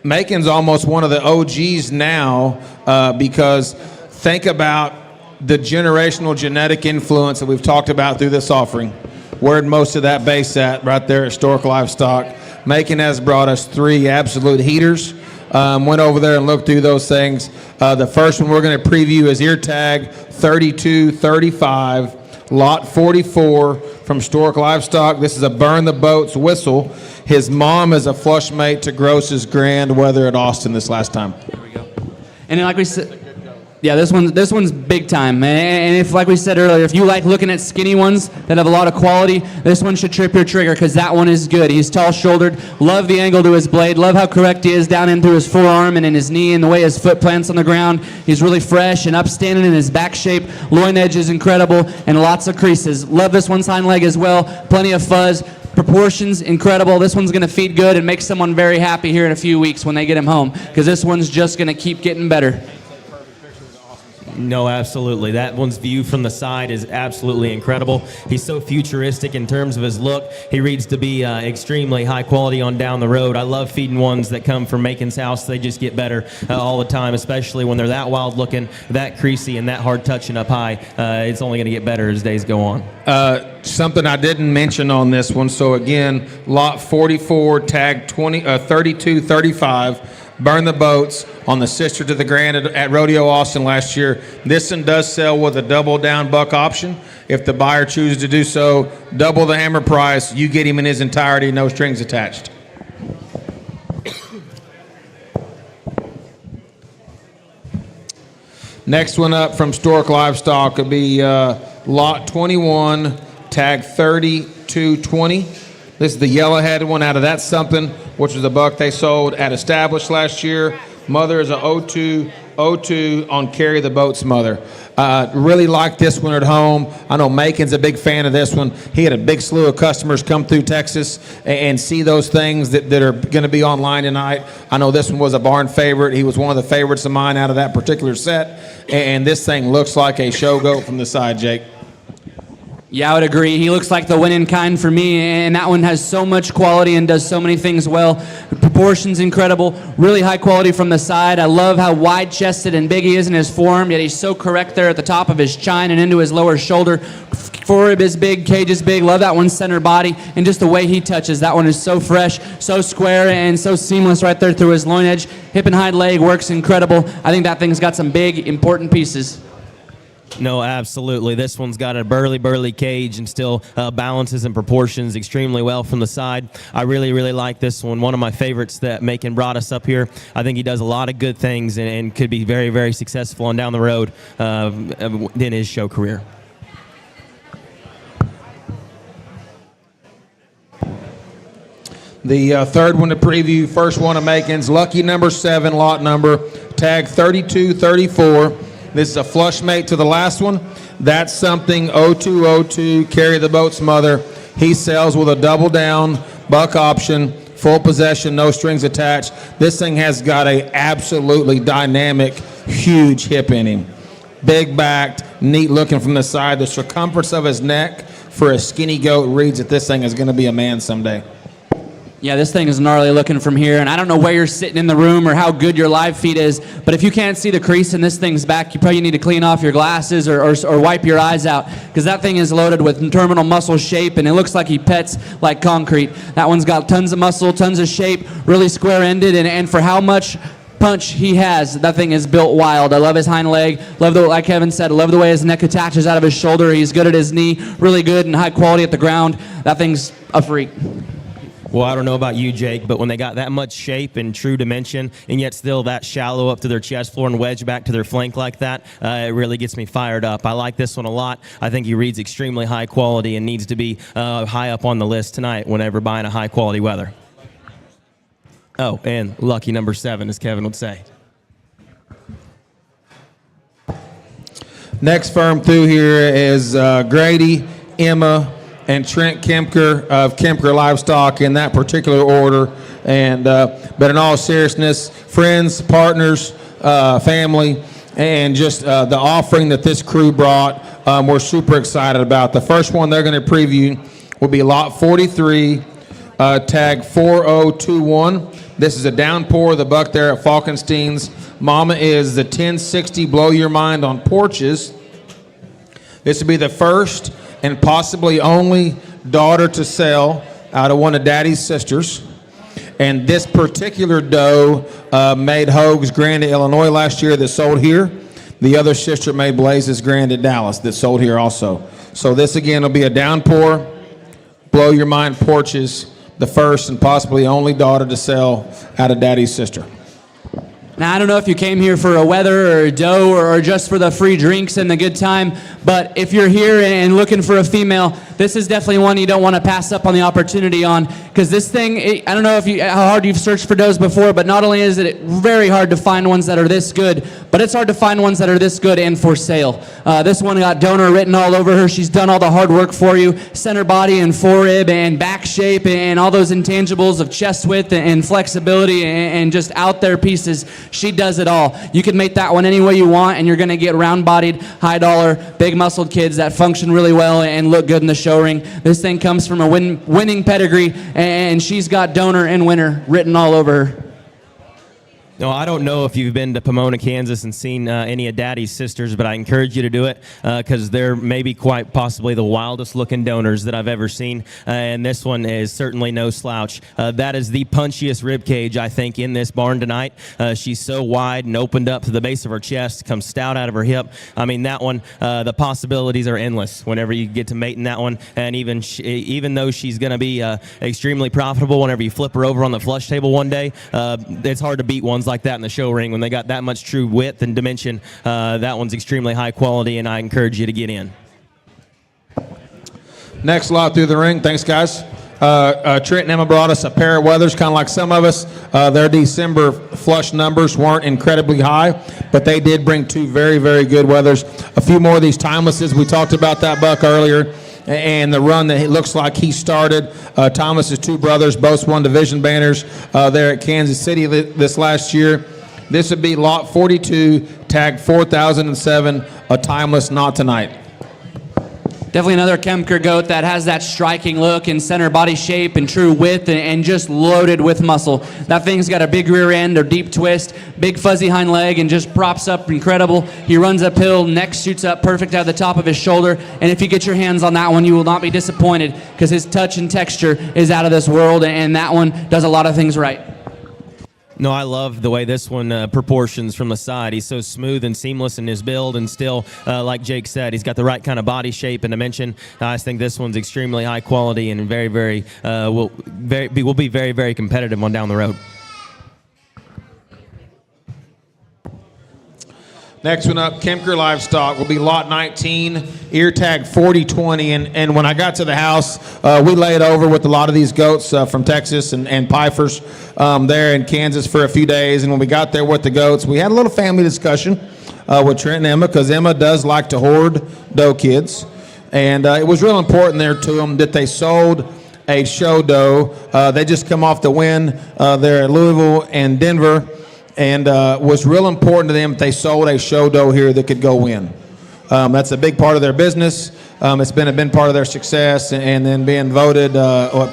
[SPEAKER 1] Macon's almost one of the OGs now because think about the generational genetic influence that we've talked about through this offering. where'd most of that base at right there at Stork Livestock. Macon has brought us 3 absolute heaters. Went over there and looked through those things. The first one we're going to preview is ear tag 3235, lot 44 from Stork Livestock. This is a Burn the Boats whistle. His mom is a flush mate to Gross's grand weather at Austin this last time.
[SPEAKER 2] And like we said, yeah, this one's big time. And if, like we said earlier, if you like looking at skinny ones that have a lot of quality, this one should trip your trigger because that one is good. He's tall-shouldered. Love the angle to his blade. Love how correct he is down in through his forearm and in his knee and the way his foot plants on the ground. He's really fresh and upstanding in his back shape. Loin edge is incredible and lots of creases. Love this one's hind leg as well. Plenty of fuzz. Proportions incredible. This one's going to feed good and make someone very happy here in a few weeks when they get him home because this one's just going to keep getting better.
[SPEAKER 3] No, absolutely. That one's view from the side is absolutely incredible. He's so futuristic in terms of his look. He reads to be extremely high quality on down the road. I love feeding ones that come from Macon's house. They just get better all the time, especially when they're that wild looking, that creasy, and that hard touching up high. It's only going to get better as days go on.
[SPEAKER 1] Something I didn't mention on this one. So again, lot 44, tag 3235. Burn the Boats on the sister to the grand at Rodeo Austin last year. This one does sell with a double down buck option. If the buyer chooses to do so, double the hammer price. You get him in his entirety, no strings attached. Next one up from Stork Livestock would be lot 21, tag 3220. This is the yellowhead one out of That's Something, which was a buck they sold at Established last year. Mother is a 0202 on Carry the Boat's mother. Really like this one at home. I know Macon's a big fan of this one. He had a big slew of customers come through Texas and see those things that are going to be online tonight. I know this one was a barn favorite. He was one of the favorites of mine out of that particular set. And this thing looks like a show goat from the side, Jake.
[SPEAKER 2] Yeah, I would agree. He looks like the winning kind for me, and that one has so much quality and does so many things well. The proportions incredible, really high quality from the side. I love how wide-chested and big he is in his forearm, yet he's so correct there at the top of his chine and into his lower shoulder. Forerib is big, cage is big. Love that one's center body, and just the way he touches. That one is so fresh, so square, and so seamless right there through his loin edge. Hip and hind leg works incredible. I think that thing's got some big, important pieces.
[SPEAKER 3] No, absolutely. This one's got a burly cage and still balances and proportions extremely well from the side. I really, really like this one. One of my favorites that Macon brought us up here. I think he does a lot of good things and could be very, very successful on down the road in his show career.
[SPEAKER 1] The third one to preview, first one of Macon's, lucky number 7, lot number, tag 3234. This is a flush mate to the last one. That's Something 0202, Carry the Boat's mother. He sells with a double down, buck option, full possession, no strings attached. This thing has got a absolutely dynamic, huge hip in him. Big backed, neat looking from the side. The circumference of his neck for a skinny goat reads that this thing is going to be a man someday.
[SPEAKER 2] Yeah, this thing is gnarly looking from here, and I don't know where you're sitting in the room or how good your live feed is, but if you can't see the crease in this thing's back, you probably need to clean off your glasses or wipe your eyes out, because that thing is loaded with terminal muscle shape, and it looks like he pets like concrete. That one's got tons of muscle, tons of shape, really square-ended, and for how much punch he has, that thing is built wild. I love his hind leg. Love like Kevin said, I love the way his neck attaches out of his shoulder. He's good at his knee, really good and high quality at the ground. That thing's a freak.
[SPEAKER 3] Well, I don't know about you, Jake, but when they got that much shape and true dimension and yet still that shallow up to their chest floor and wedge back to their flank like that, it really gets me fired up. I like this one a lot. I think he reads extremely high quality and needs to be high up on the list tonight whenever buying a high quality weather. Oh, and lucky number 7, as Kevin would say.
[SPEAKER 1] Next firm through here is Grady, Emma, and Trent Kemker of Kemker Livestock in that particular order. And but in all seriousness, friends, partners, family, and just the offering that this crew brought, we're super excited about. The first one they're going to preview will be lot 43, tag 4021. This is a downpour of the buck there at Falkenstein's. Mama is the 1060 Blow Your Mind on porches. This will be the first and possibly only daughter to sell out of one of Daddy's sisters. And this particular doe made Hoag's Grand at Illinois last year that sold here. The other sister made Blaze's Grand at Dallas that sold here also. So this again will be a downpour, blow your mind porches, the first and possibly only daughter to sell out of Daddy's sister.
[SPEAKER 2] Now, I don't know if you came here for a wether or a doe or just for the free drinks and the good time, but if you're here and looking for a female, this is definitely one you don't want to pass up on the opportunity on, because this thing, I don't know how hard you've searched for does before, but not only is it very hard to find ones that are this good, but it's hard to find ones that are this good and for sale. This one got donor written all over her. She's done all the hard work for you, center body and forerib and back shape and all those intangibles of chest width and flexibility and just out there pieces. She does it all. You can make that one any way you want, and you're going to get round-bodied, high-dollar, big-muscled kids that function really well and look good in the show ring. This thing comes from a winning pedigree, and she's got donor and winner written all over her.
[SPEAKER 3] No, I don't know if you've been to Pomona, Kansas and seen any of Daddy's sisters, but I encourage you to do it because they're maybe quite possibly the wildest looking donors that I've ever seen, and this one is certainly no slouch. That is the punchiest rib cage, I think, in this barn tonight. She's so wide and opened up to the base of her chest, comes stout out of her hip. I mean, that one, the possibilities are endless whenever you get to mating that one, and even though she's going to be extremely profitable whenever you flip her over on the flush table one day, it's hard to beat ones like that in the show ring when they got that much true width and dimension. That one's extremely high quality, and I encourage you to get in.
[SPEAKER 1] Next lot through the ring. Thanks, guys. Trent and Emma brought us a pair of wethers, kind of like some of us. Their December flush numbers weren't incredibly high, but they did bring two very, very good wethers. A few more of these timelesses. We talked about that buck earlier, and the run that it looks like he started. Thomas's two brothers both won division banners there at Kansas City this last year. This would be lot 42, tag 4007, a timeless not tonight.
[SPEAKER 2] Definitely another Kemker goat that has that striking look and center body shape and true width and just loaded with muscle. That thing's got a big rear end or deep twist, big fuzzy hind leg, and just props up incredible. He runs uphill, neck shoots up perfect out of the top of his shoulder, and if you get your hands on that one, you will not be disappointed because his touch and texture is out of this world, and that one does a lot of things right.
[SPEAKER 3] No, I love the way this one proportions from the side. He's so smooth and seamless in his build, and still, like Jake said, he's got the right kind of body shape and dimension. I just think this one's extremely high quality and very, very will be very, very competitive on down the road.
[SPEAKER 1] Next one up, Kemker Livestock, will be lot 19, ear tag 4020. And when I got to the house, we laid over with a lot of these goats from Texas and Pfeiffer's there in Kansas for a few days. And when we got there with the goats, we had a little family discussion with Trent and Emma, because Emma does like to hoard doe kids. And it was real important there to them that they sold a show doe. They just come off the win there at Louisville and Denver. And was real important to them if they sold a show doe here that could go win. That's a big part of their business. It's been a big part of their success, and then being voted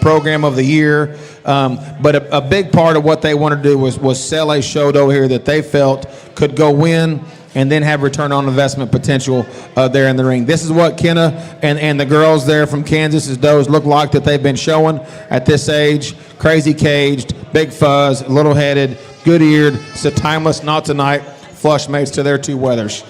[SPEAKER 1] program of the year. But a big part of what they wanted to do was sell a show doe here that they felt could go win and then have return on investment potential there in the ring. This is what Kenna and the girls there from Kansas's does look like that they've been showing at this age. Crazy caged, big fuzz, little-headed, good-eared. It's a timeless, not tonight. Flush mates to their two wethers.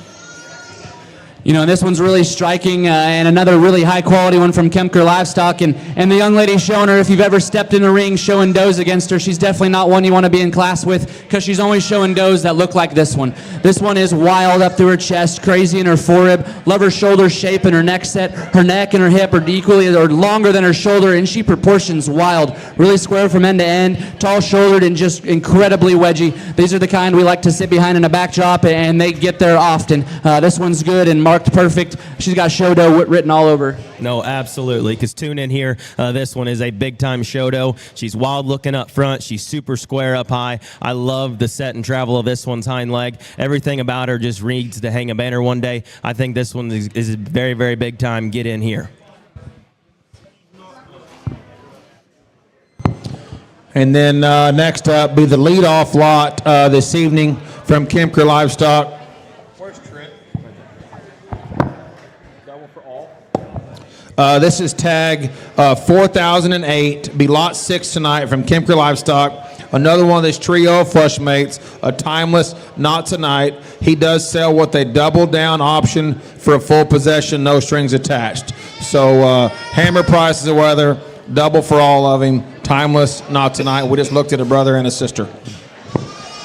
[SPEAKER 2] You know, this one's really striking, and another really high-quality one from Kemker Livestock. And the young lady showing her, if you've ever stepped in a ring showing does against her, she's definitely not one you want to be in class with, because she's only showing does that look like this one. This one is wild up through her chest, crazy in her forerib. Love her shoulder shape and her neck set. Her neck and her hip are equally or longer than her shoulder, and she proportions wild. Really square from end to end, tall-shouldered, and just incredibly wedgy. These are the kind we like to sit behind in a backdrop, and they get there often. This one's good and marked perfect. She's got show doe written all over.
[SPEAKER 3] No, absolutely, because tune in here. This one is a big-time show doe. She's wild-looking up front. She's super square up high. I love the set and travel of this one's hind leg. Everything about her just reads to hang a banner one day. I think this one is very, very big time. Get in here.
[SPEAKER 1] And then next up be the leadoff lot this evening from Kemker Livestock. Where's Trent? Double for all. This is tag 4008. Be lot 6 tonight from Kemker Livestock. Another one of this trio of flush mates, a timeless, not tonight. He does sell what they double down option for a full possession, no strings attached. So hammer prices of weather, double for all of him. Timeless, not tonight. We just looked at a brother and a sister.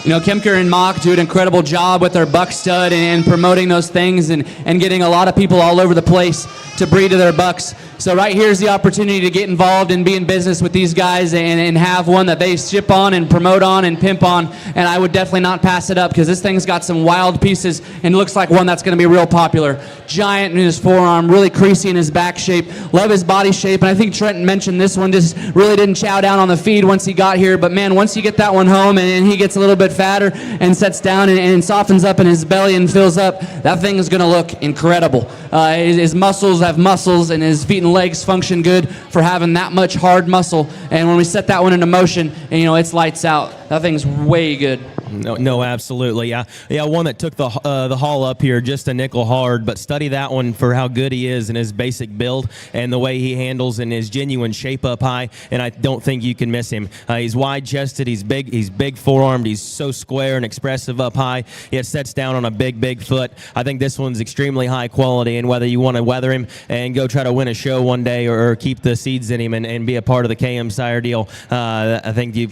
[SPEAKER 2] You know, Kemker and Mock do an incredible job with their buck stud and promoting those things and getting a lot of people all over the place to breed to their bucks. So right here's the opportunity to get involved and be in business with these guys and have one that they ship on and promote on and pimp on. And I would definitely not pass it up because this thing's got some wild pieces and looks like one that's going to be real popular. Giant in his forearm, really creasy in his back shape. Love his body shape. And I think Trenton mentioned this one just really didn't chow down on the feed once he got here. But man, once you get that one home and he gets a little bit fatter and sets down and softens up in his belly and fills up, that thing is going to look incredible. His muscles have muscles and his feet and legs function good for having that much hard muscle. And when we set that one into motion, and, you know, it's lights out. That thing's way good.
[SPEAKER 3] No, absolutely. Yeah, one that took the haul up here just a nickel hard, but study that one for how good he is in his basic build and the way he handles in his genuine shape up high, and I don't think you can miss him. He's wide-chested, he's big forearmed, he's so square and expressive up high, yet sets down on a big foot. I think this one's extremely high quality, and whether you want to weather him and go try to win a show one day or keep the seeds in him and be a part of the KM Sire deal, I think you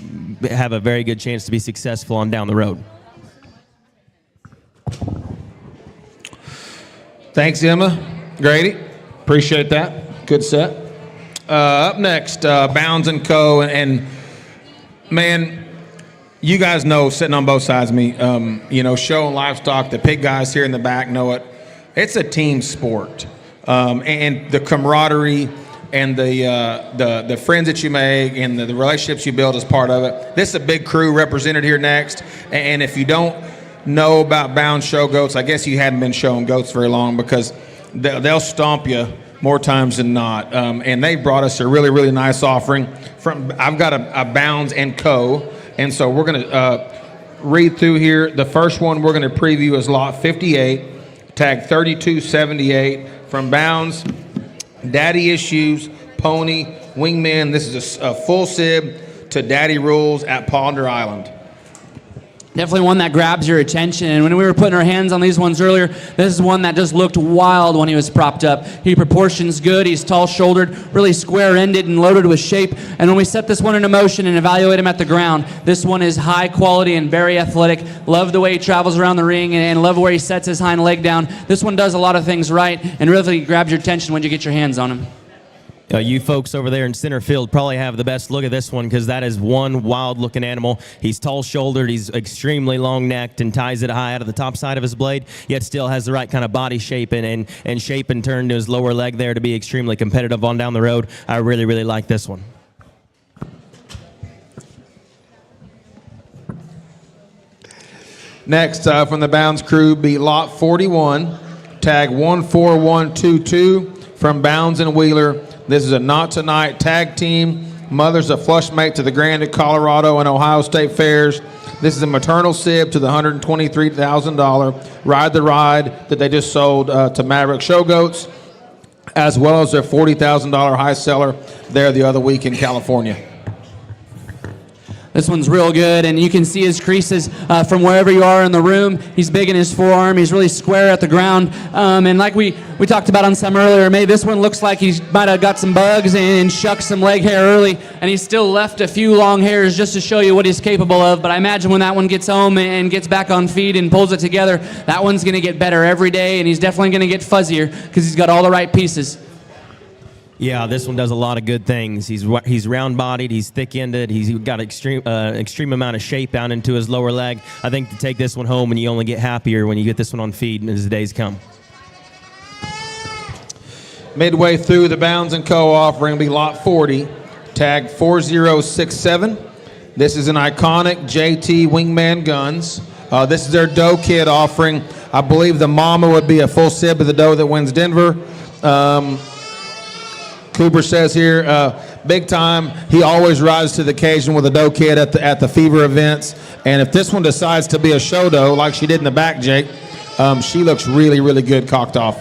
[SPEAKER 3] have a very good chance to be successful on down the road.
[SPEAKER 1] Thanks, Emma. Grady. Appreciate that. Good set. Up next, Bounds & Co. And man, you guys know, sitting on both sides of me, you know, show and livestock, the pig guys here in the back know it. It's a team sport. And the camaraderie and the friends that you make and the relationships you build as part of it. This is a big crew represented here next. And if you don't know about bound show goats, I guess you hadn't been showing goats very long because they'll stomp you more times than not. And they brought us a really nice offering. I've got a Bounds & Co. And so we're going to read through here. The first one we're going to preview is lot 58, tag 3278 from Bounds. Daddy Issues, Pony, Wingman. This is a full sib to Daddy Rules at Ponder Island.
[SPEAKER 2] Definitely one that grabs your attention. And when we were putting our hands on these ones earlier, this is one that just looked wild when he was propped up. He proportions good. He's tall-shouldered, really square-ended and loaded with shape. And when we set this one into motion and evaluate him at the ground, this one is high quality and very athletic. Love the way he travels around the ring and love where he sets his hind leg down. This one does a lot of things right and really grabs your attention when you get your hands on him.
[SPEAKER 3] You folks over there in center field probably have the best look at this one because that is one wild-looking animal. He's tall-shouldered, he's extremely long-necked and ties it high out of the top side of his blade, yet still has the right kind of body shape and shape and turn to his lower leg there to be extremely competitive on down the road. I really like this one.
[SPEAKER 1] Next, from the Bounds crew, be lot 41, tag 14122 from Bounds and Wheeler. This is a Not Tonight tag team. Mother's a flush mate to the Grand at Colorado and Ohio State Fairs. This is a maternal sib to the $123,000 Ride the Ride that they just sold to Maverick Show Goats, as well as their $40,000 high seller there the other week in California.
[SPEAKER 2] This one's real good, and you can see his creases from wherever you are in the room. He's big in his forearm. He's really square at the ground. And like we talked about on some earlier, maybe this one looks like he might have got some bugs and shucked some leg hair early, and he's still left a few long hairs just to show you what he's capable of. But I imagine when that one gets home and gets back on feed and pulls it together, that one's going to get better every day, and he's definitely going to get fuzzier because he's got all the right pieces.
[SPEAKER 3] Yeah, this one does a lot of good things. He's round-bodied, he's thick-ended, he's got extreme amount of shape down into his lower leg. I think to take this one home, and you only get happier when you get this one on feed as the days come.
[SPEAKER 1] Midway through the Bounds & Co. offering will be lot 40, tag 4067. This is an iconic JT Wingman Guns. This is their doe kid offering. I believe the mama would be a full sib of the doe that wins Denver. Cooper says here, big time. He always rises to the occasion with a doe kid at the fever events. And if this one decides to be a show doe like she did in the back, Jake, she looks really good cocked off.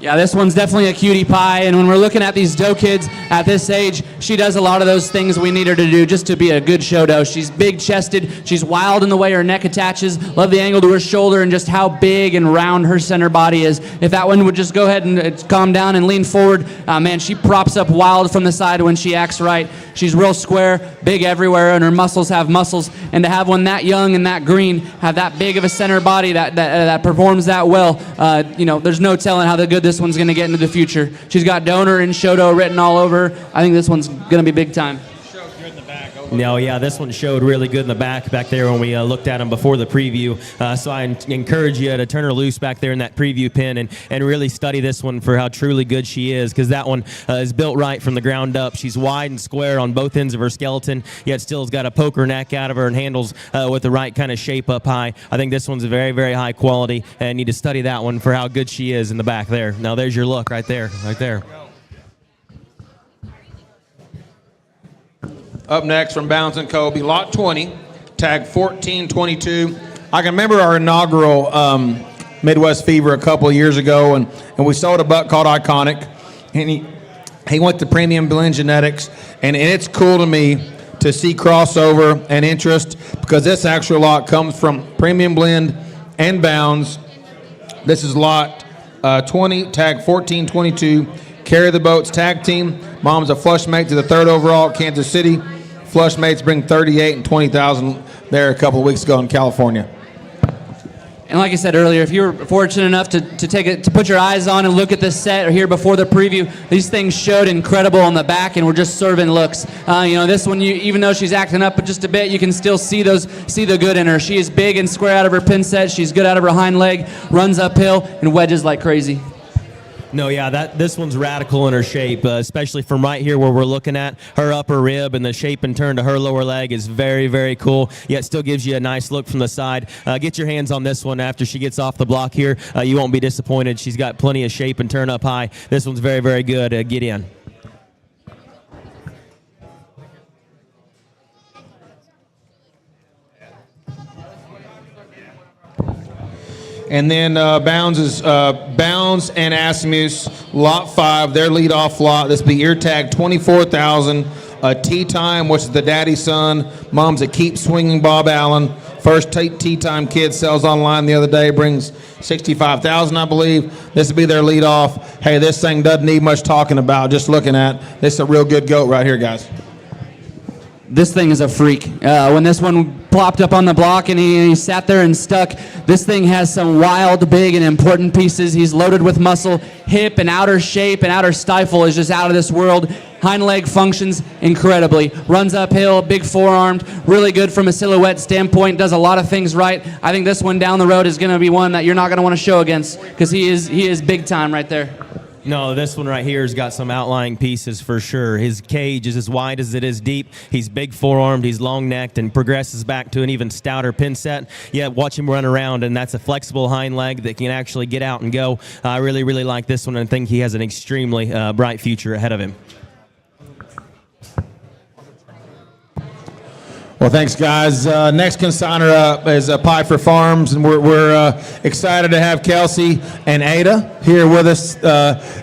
[SPEAKER 2] Yeah, this one's definitely a cutie pie, and when we're looking at these doe kids at this age, she does a lot of those things we need her to do just to be a good show doe. She's big-chested, she's wild in the way her neck attaches, love the angle to her shoulder and just how big and round her center body is. If that one would just go ahead and calm down and lean forward, man, she props up wild from the side when she acts right. She's real square, big everywhere, and her muscles have muscles, and to have one that young and that green, have that big of a center body that performs that well, there's no telling how good this one's going to get into the future. She's got donor and show doe written all over. I think this one's going to be big time.
[SPEAKER 3] No, yeah, this one showed really good in the back there when we looked at them before the preview. So I encourage you to turn her loose back there in that preview pen and really study this one for how truly good she is, because that one is built right from the ground up. She's wide and square on both ends of her skeleton, yet still has got a poker neck out of her and handles with the right kind of shape up high. I think this one's very, very high quality, and need to study that one for how good she is in the back there. Now there's your look right there, right there.
[SPEAKER 1] Up next from Bounds & Kobe, lot 20, tag 1422. I can remember our inaugural Midwest Fever a couple of years ago, and we sold a buck called Iconic, and he went to Premium Blend Genetics, and it's cool to me to see crossover and interest, because this actual lot comes from Premium Blend and Bounds. This is lot 20, tag 1422. Carry the Boats tag team. Mom's a flush mate to the 3rd overall at Kansas City. Flush mates bring 38 and 20,000 there a couple of weeks ago in California.
[SPEAKER 2] And like I said earlier, if you were fortunate enough to put your eyes on and look at this set or here before the preview, these things showed incredible on the back and were just serving looks. This one, even though she's acting up just a bit, you can still see the good in her. She is big and square out of her pin set. She's good out of her hind leg, runs uphill, and wedges like crazy.
[SPEAKER 3] No, yeah, this one's radical in her shape, especially from right here where we're looking at her upper rib, and the shape and turn to her lower leg is very, very cool, yet still gives you a nice look from the side. Get your hands on this one after she gets off the block here. You won't be disappointed. She's got plenty of shape and turn up high. This one's very, very good. Get in.
[SPEAKER 1] And then Bounds and Asmus, lot 5, their leadoff lot. This will be ear tag 24,000. Tea Time, which is the daddy son. Mom's a Keep Swinging Bob Allen. First Tea Time kid sells online the other day, brings 65,000, I believe. This will be their leadoff. Hey, this thing doesn't need much talking about. Just looking at this is a real good goat right here, guys.
[SPEAKER 2] This thing is a freak. When this one plopped up on the block and he sat there and stuck, this thing has some wild, big, and important pieces. He's loaded with muscle. Hip and outer shape and outer stifle is just out of this world. Hind leg functions incredibly. Runs uphill, big forearmed, really good from a silhouette standpoint, does a lot of things right. I think this one down the road is going to be one that you're not going to want to show against, because he is big time right there.
[SPEAKER 3] No, this one right here has got some outlying pieces for sure. His cage is as wide as it is deep. He's big forearmed, he's long-necked, and progresses back to an even stouter pin set. Yet watch him run around, and that's a flexible hind leg that can actually get out and go. I really, really like this one, and think he has an extremely bright future ahead of him.
[SPEAKER 1] Well, thanks, guys. Next consigner up is Piper Farms, and we're excited to have Kelsey and Ada here with us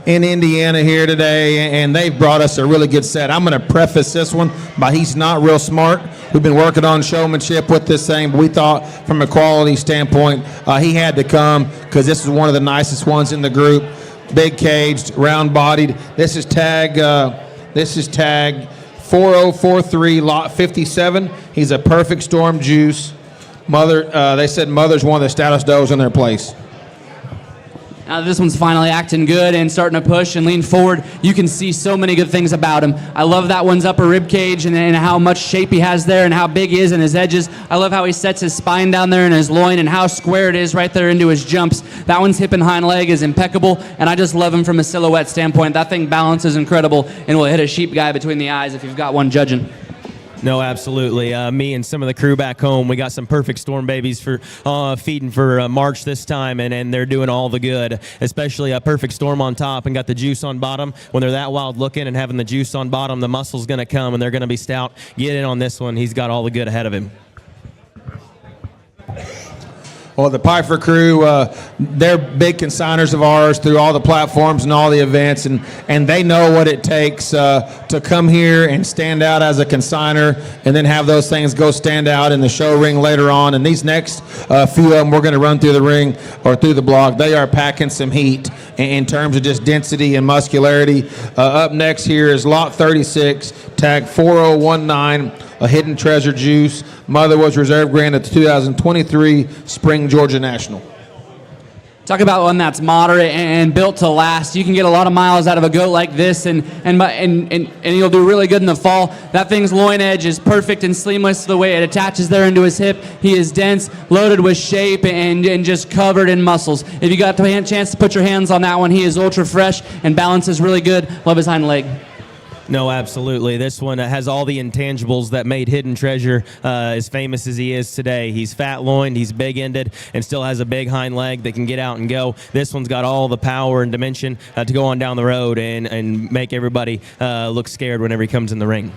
[SPEAKER 1] in Indiana here today, and they've brought us a really good set. I'm going to preface this one by he's not real smart. We've been working on showmanship with this thing, but we thought from a quality standpoint he had to come, because this is one of the nicest ones in the group. Big caged, round-bodied. This is tag 4043, lot 57. He's a perfect storm juice. They said mother's one of the stoutest does in their place.
[SPEAKER 2] Now this one's finally acting good and starting to push and lean forward. You can see so many good things about him. I love that one's upper rib cage and how much shape he has there and how big he is in his edges. I love how he sets his spine down there in his loin and how square it is right there into his jumps. That one's hip and hind leg is impeccable, and I just love him from a silhouette standpoint. That thing balances incredible and will hit a sheep guy between the eyes if you've got one judging.
[SPEAKER 3] No, absolutely. Me and some of the crew back home, we got some perfect storm babies for feeding for March this time, and they're doing all the good, especially a perfect storm on top and got the juice on bottom. When they're that wild looking and having the juice on bottom, the muscle's going to come, and they're going to be stout. Get in on this one. He's got all the good ahead of him.
[SPEAKER 1] Well, the Piper crew, they're big consigners of ours through all the platforms and all the events, and they know what it takes to come here and stand out as a consigner and then have those things go stand out in the show ring later on. And these next few of them we're going to run through the ring or through the block. They are packing some heat in terms of just density and muscularity. Up next here is Lot 36, tag 4019. A Hidden Treasure Juice. Mother was reserve grand at the 2023 Spring Georgia National.
[SPEAKER 2] Talk about one that's moderate and built to last. You can get a lot of miles out of a goat like this, and you'll do really good in the fall. That thing's loin edge is perfect and seamless the way it attaches there into his hip. He is dense, loaded with shape, and just covered in muscles. If you got the chance to put your hands on that one, he is ultra fresh and balances really good. Love his hind leg.
[SPEAKER 3] No, absolutely. This one has all the intangibles that made Hidden Treasure as famous as he is today. He's fat-loined, he's big-ended, and still has a big hind leg that can get out and go. This one's got all the power and dimension to go on down the road and make everybody look scared whenever he comes in the ring.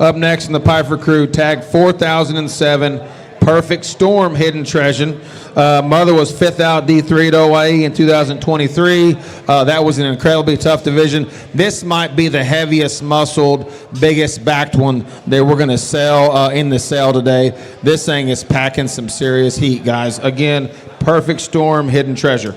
[SPEAKER 1] Up next in the Piper crew, tag 4007, Perfect Storm Hidden Treasure. Mother was 5th out D3 at OIE in 2023. That was an incredibly tough division. This might be the heaviest muscled, biggest backed one that we're going to sell in the sale today. This thing is packing some serious heat, guys. Again, Perfect Storm Hidden Treasure.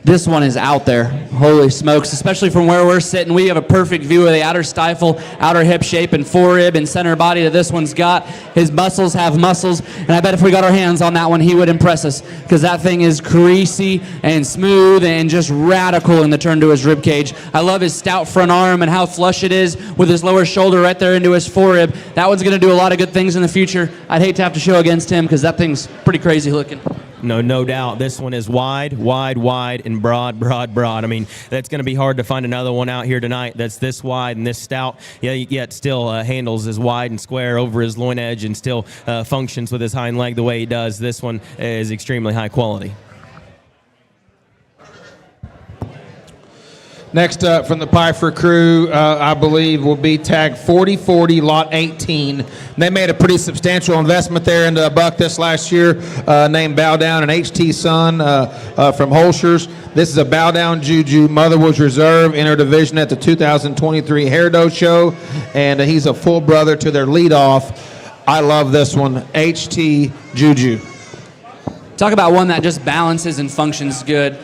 [SPEAKER 2] This one is out there. Holy smokes, especially from where we're sitting. We have a perfect view of the outer stifle, outer hip shape, and forerib and center body that this one's got. His muscles have muscles, and I bet if we got our hands on that one, he would impress us, because that thing is greasy and smooth and just radical in the turn to his rib cage. I love his stout front arm and how flush it is with his lower shoulder right there into his forerib. That one's going to do a lot of good things in the future. I'd hate to have to show against him, because that thing's pretty crazy looking.
[SPEAKER 3] No doubt. This one is wide, and broad. I mean, that's going to be hard to find another one out here tonight that's this wide and this stout, yet still handles as wide and square over his loin edge and still functions with his hind leg the way he does. This one is extremely high quality.
[SPEAKER 1] Next up from the Piper crew, I believe, will be tag 4040, lot 18. They made a pretty substantial investment there into a buck this last year named Bow Down, an HT son from Holshers. This is a Bow Down Juju. Mother was reserve in her division at the 2023 Hairdo Show, and he's a full brother to their leadoff. I love this one, HT Juju.
[SPEAKER 2] Talk about one that just balances and functions good.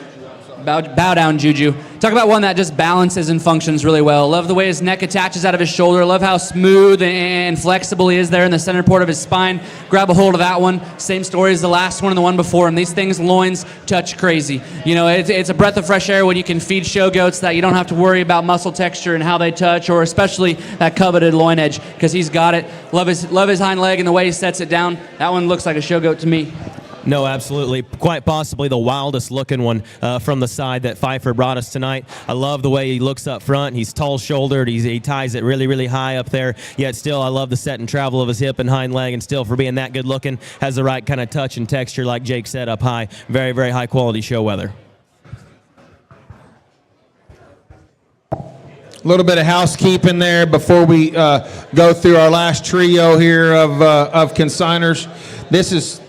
[SPEAKER 2] Bow Down Juju. Talk about one that just balances and functions really well. Love the way his neck attaches out of his shoulder. Love how smooth and flexible he is there in the center port of his spine. Grab a hold of that one. Same story as the last one and the one before him. These things, loins, touch crazy. You know, it's a breath of fresh air when you can feed show goats that you don't have to worry about muscle texture and how they touch, or especially that coveted loin edge, because he's got it. Love his hind leg and the way he sets it down. That one looks like a show goat to me.
[SPEAKER 3] No, absolutely. Quite possibly the wildest looking one from the side that Pfeiffer brought us tonight. I love the way he looks up front. He's tall-shouldered. He ties it really, really high up there. Yet still, I love the set and travel of his hip and hind leg, and still, for being that good looking, has the right kind of touch and texture, like Jake said, up high. Very, very high quality show weather.
[SPEAKER 1] A little bit of housekeeping there before we go through our last trio here of consigners. This is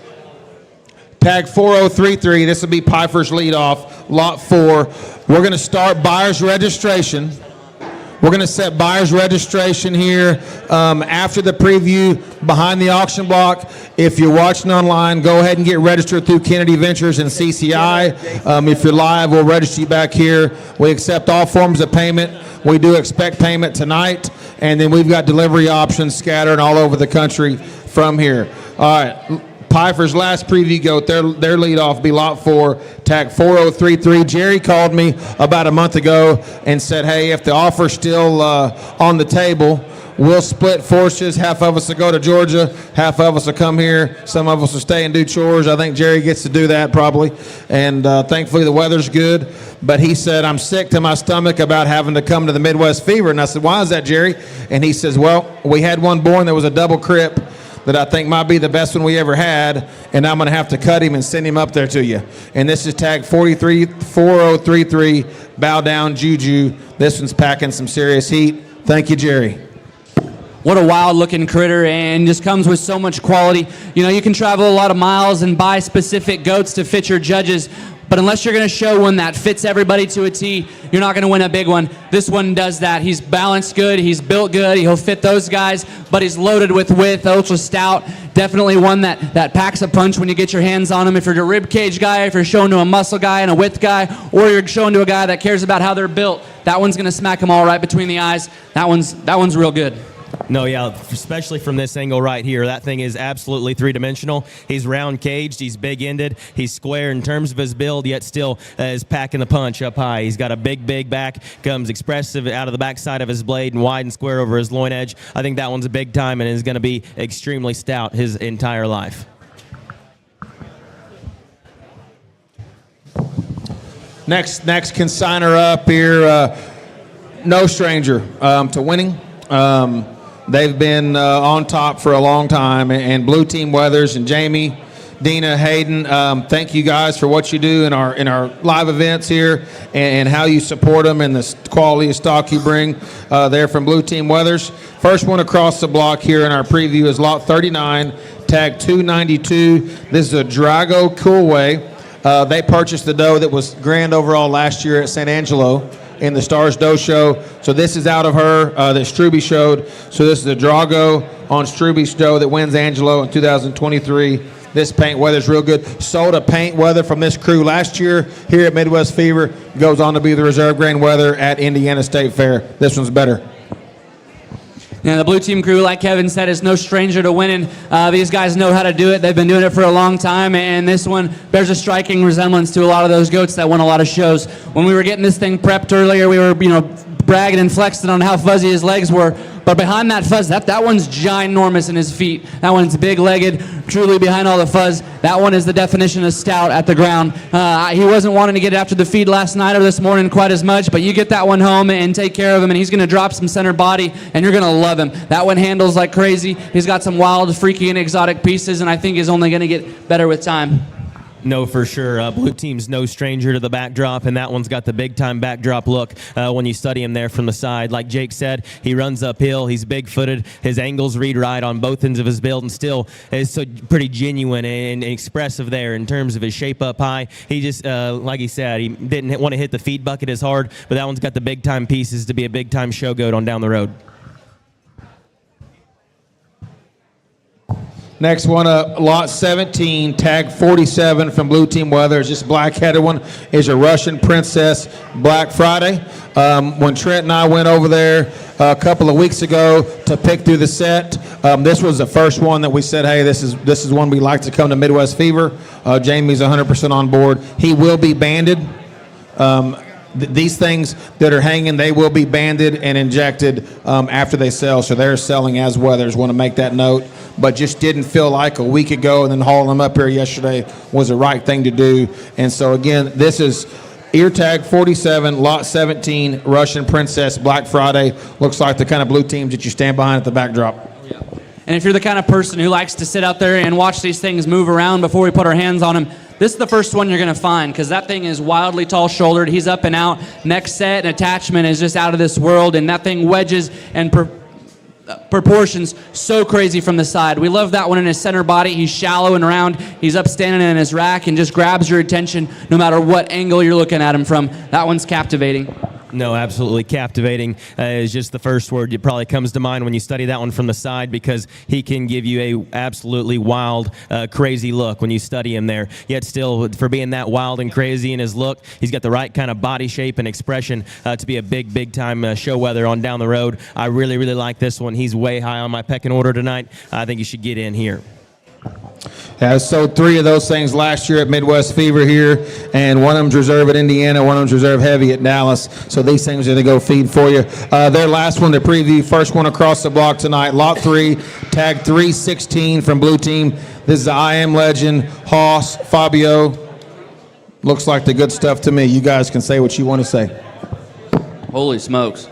[SPEAKER 1] tag 4033. This will be Piper's leadoff, lot 4. We're going to start buyer's registration. We're going to set buyer's registration here after the preview behind the auction block. If you're watching online, go ahead and get registered through Kennedy Ventures and CCI. If you're live, we'll register you back here. We accept all forms of payment. We do expect payment tonight, and then we've got delivery options scattered all over the country from here. All right. Piper's last preview goat, their leadoff will be lot 4, tag 4033. Jerry called me about a month ago and said, hey, if the offer's still on the table, we'll split forces. Half of us will go to Georgia, half of us will come here, some of us will stay and do chores. I think Jerry gets to do that probably, and thankfully the weather's good. But he said, I'm sick to my stomach about having to come to the Midwest Fever. And I said, why is that, Jerry? And he says, well, we had one born that was a double crip that I think might be the best one we ever had, and I'm going to have to cut him and send him up there to you. And this is tag 4033, Bow Down Juju. This one's packing some serious heat. Thank you, Jerry.
[SPEAKER 2] what a wild looking critter, and just comes with so much quality. You know, you can travel a lot of miles and buy specific goats to fit your judges, but unless you're going to show one that fits everybody to a T, you're not going to win a big one. This one does that. He's balanced good. He's built good. He'll fit those guys, but he's loaded with width, ultra stout. Definitely one that packs a punch when you get your hands on him. If you're a rib cage guy, if you're showing to a muscle guy and a width guy, or you're showing to a guy that cares about how they're built, that one's going to smack them all right between the eyes. That one's real good.
[SPEAKER 3] No, yeah, especially from this angle right here. That thing is absolutely three-dimensional. He's round-caged. He's big-ended. He's square in terms of his build, yet still is packing the punch up high. He's got a big back, comes expressive out of the backside of his blade and wide and square over his loin edge. I think that one's a big time and is going to be extremely stout his entire life.
[SPEAKER 1] Next consigner up here, no stranger to winning. They've been on top for a long time, and Blue Team Weathers and Jamie, Dina, Hayden, thank you guys for what you do in our live events here and how you support them and the quality of stock you bring there from Blue Team Weathers. First one across the block here in our preview is lot 39, tag 292. This is a Drago Coolway. They purchased the doe that was grand overall last year at San Angelo in the Stars Doe Show. So this is out of her that Struby showed. So this is a Drago on Struby's doe that wins Angelo in 2023. This paint weather's real good. Sold a paint weather from this crew last year here at Midwest Fever. Goes on to be the reserve grain weather at Indiana State Fair. This one's better.
[SPEAKER 2] Yeah, the Blue Team crew, like Kevin said, is no stranger to winning. These guys know how to do it. They've been doing it for a long time, and this one bears a striking resemblance to a lot of those goats that won a lot of shows. When we were getting this thing prepped earlier, we were, bragging and flexing on how fuzzy his legs were. But behind that fuzz, that one's ginormous in his feet. That one's big-legged, truly behind all the fuzz. That one is the definition of stout at the ground. He wasn't wanting to get after the feed last night or this morning quite as much, but you get that one home and take care of him, and he's going to drop some center body, and you're going to love him. That one handles like crazy. He's got some wild, freaky, and exotic pieces, and I think he's only going to get better with time.
[SPEAKER 3] No, for sure. Blue Team's no stranger to the backdrop, and that one's got the big-time backdrop look when you study him there from the side. Like Jake said, he runs uphill. He's big-footed. His angles read right on both ends of his build, and still is so pretty genuine and expressive there in terms of his shape up high. He just, like he said, he didn't want to hit the feed bucket as hard, but that one's got the big-time pieces to be a big-time show goat on down the road.
[SPEAKER 1] Next one up, lot 17, tag 47 from Blue Team Weathers. This black-headed one is a Russian Princess Black Friday. When Trent and I went over there a couple of weeks ago to pick through the set, this was the first one that we said, hey, this is one we like to come to Midwest Fever. Jamie's 100% on board. He will be banded. These things that are hanging, they will be banded and injected after they sell. So they're selling as Weathers. Want to make that note. But just didn't feel like a week ago and then hauling them up here yesterday was the right thing to do. And so, again, this is ear tag 47, lot 17, Russian Princess Black Friday. Looks like the kind of blue teams that you stand behind at the backdrop.
[SPEAKER 2] Yeah. And if you're the kind of person who likes to sit out there and watch these things move around before we put our hands on them, this is the first one you're going to find because that thing is wildly tall-shouldered. He's up and out. Neck set and attachment is just out of this world, and that thing wedges and proportions so crazy from the side. We love that one in his center body. He's shallow and round. He's up standing in his rack and just grabs your attention no matter what angle you're looking at him from. That one's captivating.
[SPEAKER 3] No, absolutely captivating is just the first word that probably comes to mind when you study that one from the side because he can give you a absolutely wild, crazy look when you study him there. Yet still, for being that wild and crazy in his look, he's got the right kind of body shape and expression to be a big-time show weather on down the road. I really, really like this one. He's way high on my pecking order tonight. I think you should get in here.
[SPEAKER 1] Yeah, I sold 3 of those things last year at Midwest Fever here, and one of them's reserve at Indiana, one of them's reserve heavy at Dallas. So these things are going to go feed for you. Their last one to preview, first one across the block tonight, lot 3, tag 316 from Blue Team. This is the I Am Legend, Haas, Fabio. Looks like the good stuff to me. You guys can say what you want to say.
[SPEAKER 2] Holy smokes.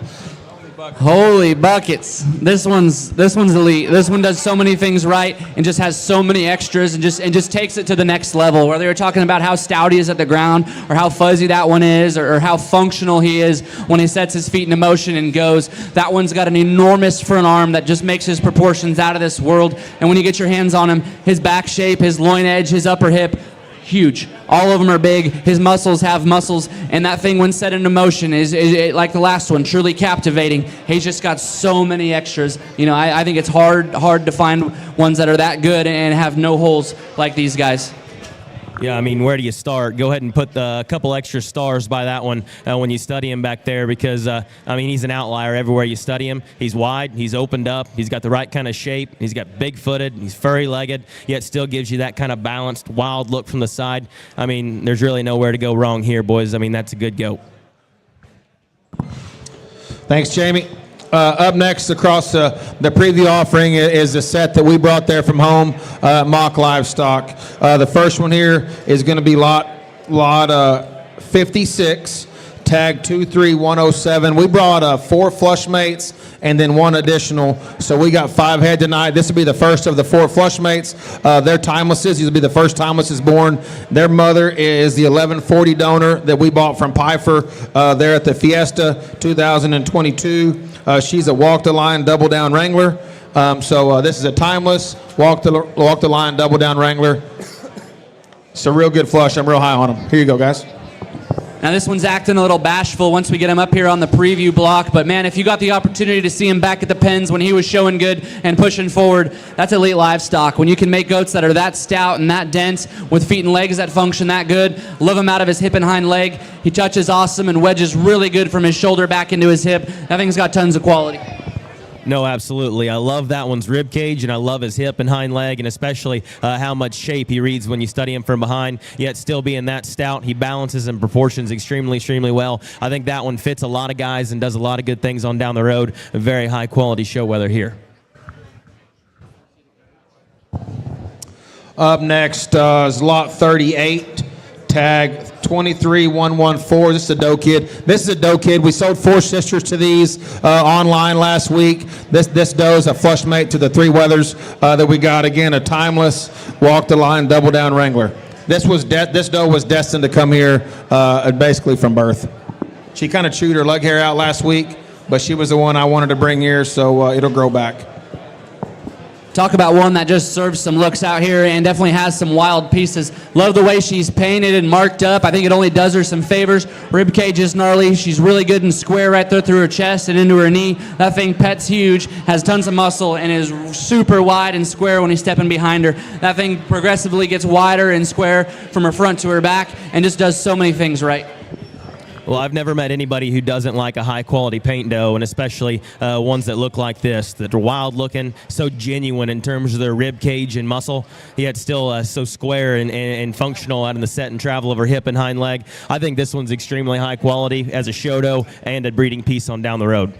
[SPEAKER 2] Holy buckets! This one's elite. This one does so many things right and just has so many extras and just takes it to the next level. Whether you're talking about how stout he is at the ground, or how fuzzy that one is, or how functional he is when he sets his feet into motion and goes. That one's got an enormous front arm that just makes his proportions out of this world. And when you get your hands on him, his back shape, his loin edge, his upper hip, huge. All of them are big. His muscles have muscles, and that thing, when set into motion, is like the last one, truly captivating. He's just got so many extras. I think it's hard to find ones that are that good and have no holes like these guys.
[SPEAKER 3] Yeah, I mean, where do you start? Go ahead and put a couple extra stars by that one when you study him back there because, he's an outlier everywhere you study him. He's wide, he's opened up, he's got the right kind of shape, he's got big-footed, he's furry-legged, yet still gives you that kind of balanced, wild look from the side. I mean, there's really nowhere to go wrong here, boys. I mean, that's a good goat.
[SPEAKER 1] Thanks, Jamie. Up next across the preview offering is a set that we brought there from home, Mock Livestock. The first one here is going to be lot 56, tag 23107. We brought 4 flush mates and then 1 additional, so we got 5 head tonight. This will be the first of the 4 flush mates. They're timelesses. These will be the first timelesses born. Their mother is the 1140 donor that we bought from Pifer there at the Fiesta 2022. She's a walk the line double down wrangler. So this is a timeless walk the line double down wrangler. It's a real good flush. I'm real high on them. Here you go, guys.
[SPEAKER 2] Now this one's acting a little bashful once we get him up here on the preview block, but man, if you got the opportunity to see him back at the pens when he was showing good and pushing forward, that's elite livestock. When you can make goats that are that stout and that dense with feet and legs that function that good, love him out of his hip and hind leg. He touches awesome and wedges really good from his shoulder back into his hip. That thing's got tons of quality.
[SPEAKER 3] No, absolutely. I love that one's rib cage, and I love his hip and hind leg, and especially how much shape he reads when you study him from behind, yet still being that stout. He balances and proportions extremely, extremely well. I think that one fits a lot of guys and does a lot of good things on down the road. A very high-quality show weather here.
[SPEAKER 1] Up next is lot 38, tag 23114. This is a doe kid. This is a doe kid. We sold 4 sisters to these online last week. This doe is a flush mate to the 3 weathers that we got. Again, a timeless walk the line double down wrangler. This doe was destined to come here basically from birth. She kind of chewed her leg hair out last week, but she was the one I wanted to bring here, so it'll grow back.
[SPEAKER 2] Talk about one that just serves some looks out here and definitely has some wild pieces. Love the way she's painted and marked up. I think it only does her some favors. Rib cage is gnarly. She's really good and square right there through her chest and into her knee. That thing pet's huge, has tons of muscle, and is super wide and square when he's stepping behind her. That thing progressively gets wider and square from her front to her back and just does so many things right.
[SPEAKER 3] Well, I've never met anybody who doesn't like a high-quality paint doe, and especially ones that look like this, that are wild-looking, so genuine in terms of their rib cage and muscle, yet still so square and functional out in the set and travel of her hip and hind leg. I think this one's extremely high quality as a show doe and a breeding piece on down the road.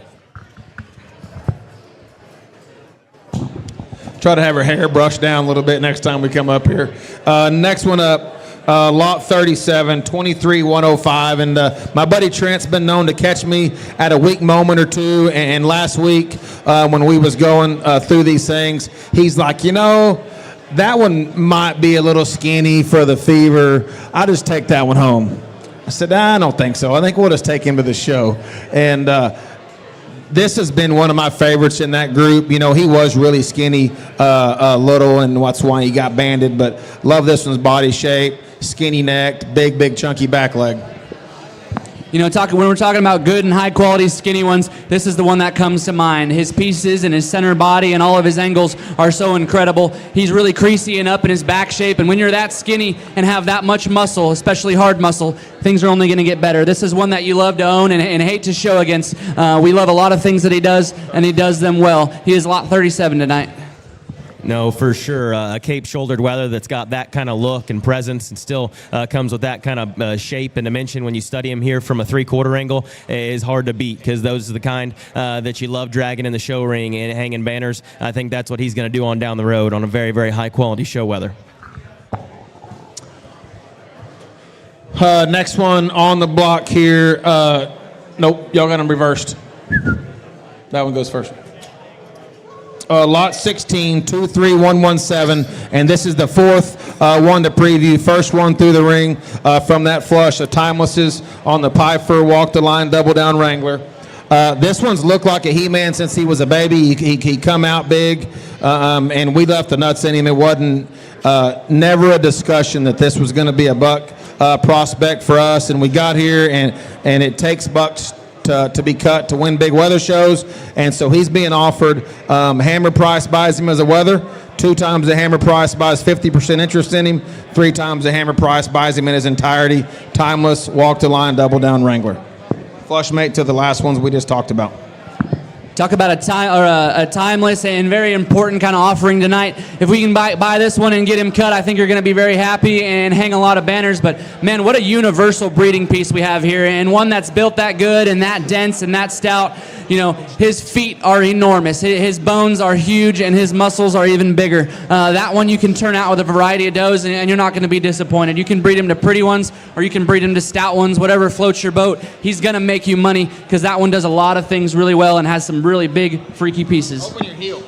[SPEAKER 1] Try to have her hair brushed down a little bit next time we come up here. Next one up. Lot 37, 23105, and my buddy Trent's been known to catch me at a weak moment or two, and last week when we was going through these things, he's like, that one might be a little skinny for the fever. I'll just take that one home. I said, I don't think so. I think we'll just take him to the show. And this has been one of my favorites in that group. He was really skinny, little, and that's why he got banded, but love this one's body shape. Skinny necked, big chunky back leg.
[SPEAKER 2] When we're talking about good and high quality skinny ones, this is the one that comes to mind. His pieces and his center body and all of his angles are so incredible. He's really creasy and up in his back shape, and when you're that skinny and have that much muscle, especially hard muscle, things are only going to get better. This is one that you love to own and hate to show against. We love a lot of things that he does, and he does them well. He is lot 37 tonight.
[SPEAKER 3] No, for sure. A cape-shouldered weather that's got that kind of look and presence and still comes with that kind of shape and dimension when you study him here from a three-quarter angle is hard to beat because those are the kind that you love dragging in the show ring and hanging banners. I think that's what he's going to do on down the road on a very, very high-quality show weather.
[SPEAKER 1] Next one on the block here. Nope, y'all got them reversed. That one goes first. Lot 16, 23117, and this is the fourth one to preview. First one through the ring from that flush. The Timelesses on the Piper Walk the Line Double Down Wrangler. This one's looked like a He-Man since he was a baby. He come out big, and we left the nuts in him. It wasn't never a discussion that this was going to be a buck prospect for us, and we got here, and it takes bucks to be cut to win big weather shows, and so he's being offered hammer price buys him as a weather. 2 times the hammer price buys 50% interest in him. 3 times the hammer price buys him in his entirety. Timeless, walk the line, double down Wrangler. Flush mate to the last ones we just talked about.
[SPEAKER 2] Talk about a timeless and very important kind of offering tonight. If we can buy this one and get him cut, I think you're going to be very happy and hang a lot of banners. But man, what a universal breeding piece we have here, and one that's built that good and that dense and that stout. You know, his feet are enormous, his bones are huge, and his muscles are even bigger. That one you can turn out with a variety of does, and you're not going to be disappointed. You can breed him to pretty ones, or you can breed him to stout ones, whatever floats your boat. He's going to make you money because that one does a lot of things really well and has some really big, freaky pieces.
[SPEAKER 1] Open your heel.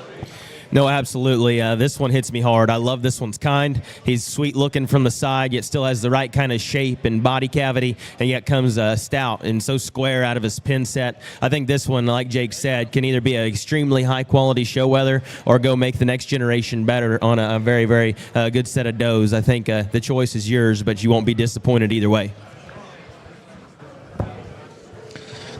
[SPEAKER 3] No, absolutely. This one hits me hard. I love this one's kind. He's sweet looking from the side, yet still has the right kind of shape and body cavity, and yet comes stout and so square out of his pin set. I think this one, like Jake said, can either be an extremely high-quality show weather or go make the next generation better on a very, very good set of does. I think the choice is yours, but you won't be disappointed either way.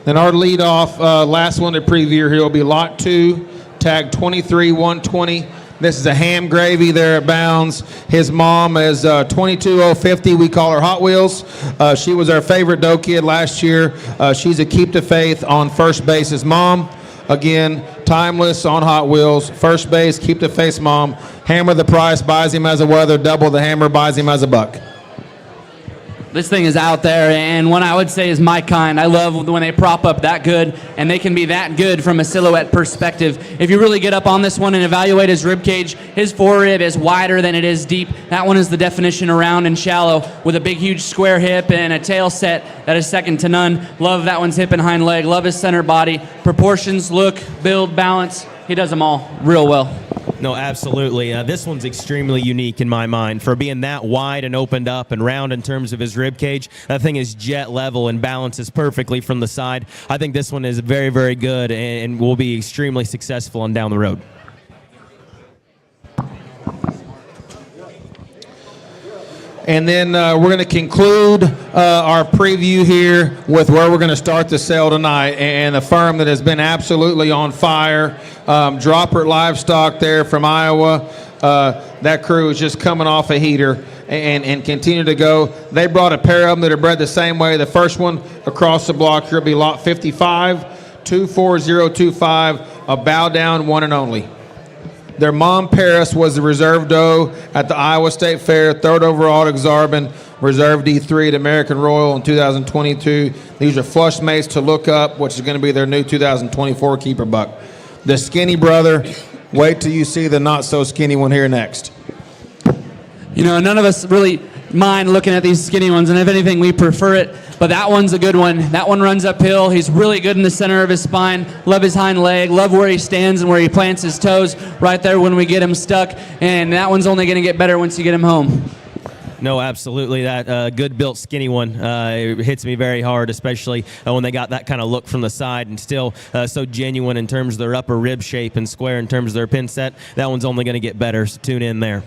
[SPEAKER 1] Then our lead-off, last one to preview here will be Lot 2, tag 23-120. This is a ham gravy there at Bounds. His mom is 22050. We call her Hot Wheels. She was our favorite doe kid last year. She's a keep to faith on first base. His mom, again, timeless on Hot Wheels. First base, keep to faith mom. Hammer the price, buys him as a weather. Double the hammer, buys him as a buck.
[SPEAKER 2] This thing is out there, and one I would say is my kind. I love when they prop up that good, and they can be that good from a silhouette perspective. If you really get up on this one and evaluate his rib cage, his forerib is wider than it is deep. That one is the definition of round and shallow, with a big, huge square hip and a tail set that is second to none. Love that one's hip and hind leg. Love his center body. Proportions, look, build, balance. He does them all real well.
[SPEAKER 3] No, absolutely. This one's extremely unique in my mind for being that wide and opened up and round in terms of his rib cage. That thing is jet level and balances perfectly from the side. I think this one is very, very good and will be extremely successful on down the road.
[SPEAKER 1] And then we're going to conclude our preview here with where we're going to start the sale tonight, and a firm that has been absolutely on fire, Dropper Livestock there from Iowa. That crew is just coming off a heater and continue to go. They brought a pair of them that are bred the same way. The first one across the block here will be lot 55, 24025, a bow down one and only. Their mom, Paris, was the reserve doe at the Iowa State Fair, 3rd overall at Exarban, reserve D3 at American Royal in 2022. These are flush mates to look up, which is going to be their new 2024 keeper buck. The skinny brother, wait till you see the not so skinny one here next.
[SPEAKER 2] You know, none of us really mind looking at these skinny ones, and if anything, we prefer it. But that one's a good one. That one runs uphill. He's really good in the center of his spine. Love his hind leg. Love where he stands and where he plants his toes right there when we get him stuck. And that one's only going to get better once you get him home.
[SPEAKER 3] No, absolutely. That good built skinny one it hits me very hard, especially when they got that kind of look from the side and still so genuine in terms of their upper rib shape and square in terms of their pin set. That one's only going to get better, so tune in there.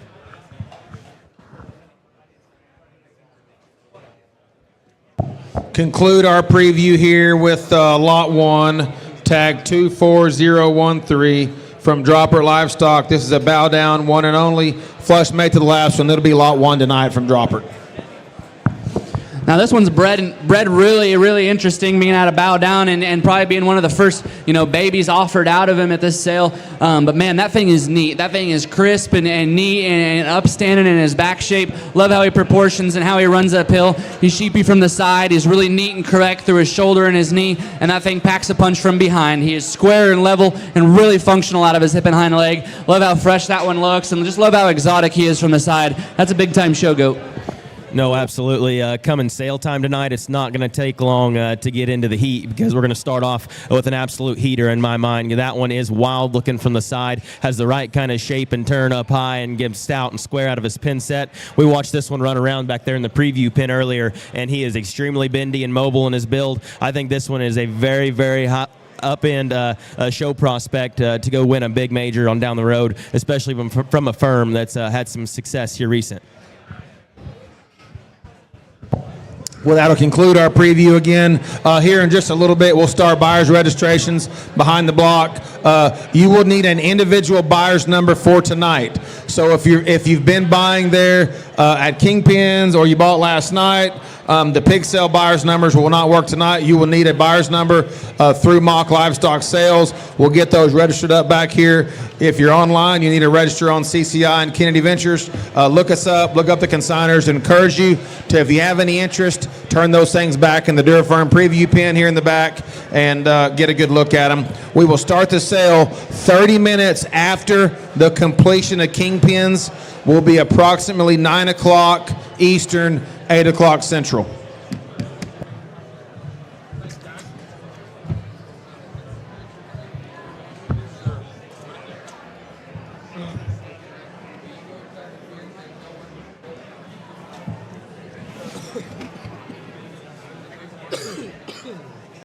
[SPEAKER 1] Conclude our preview here with lot 1, tag 24013 from Dropper Livestock. This is a bow down one and only, flush mate to the last one. It'll be lot 1 tonight from Dropper.
[SPEAKER 2] Now this one's bred really, really interesting, being out of bow down and probably being one of the first, babies offered out of him at this sale. But man, that thing is neat. That thing is crisp and neat and upstanding in his back shape. Love how he proportions and how he runs uphill. He's sheepy from the side. He's really neat and correct through his shoulder and his knee, and that thing packs a punch from behind. He is square and level and really functional out of his hip and hind leg. Love how fresh that one looks, and just love how exotic he is from the side. That's a big-time show goat.
[SPEAKER 3] No, absolutely. Coming sale time tonight, it's not going to take long to get into the heat because we're going to start off with an absolute heater in my mind. That one is wild looking from the side, has the right kind of shape and turn up high and gives stout and square out of his pin set. We watched this one run around back there in the preview pin earlier, and he is extremely bendy and mobile in his build. I think this one is a very, very hot up-end show prospect to go win a big major on down the road, especially from a firm that's had some success here recent.
[SPEAKER 1] Well, that'll conclude our preview again. Here in just a little bit, we'll start buyer's registrations behind the block. You will need an individual buyer's number for tonight. So if you've been buying there at Kingpins or you bought last night, the pig sale buyer's numbers will not work tonight. You will need a buyer's number through Mock Livestock Sales. We'll get those registered up back here. If you're online, you need to register on CCI and Kennedy Ventures. Look us up, look up the consigners. Encourage you to, if you have any interest, turn those things back in the Durafirm preview pin here in the back and get a good look at them. We will start the sale 30 minutes after the completion of Kingpins. Will be approximately 9 o'clock Eastern, 8 o'clock Central.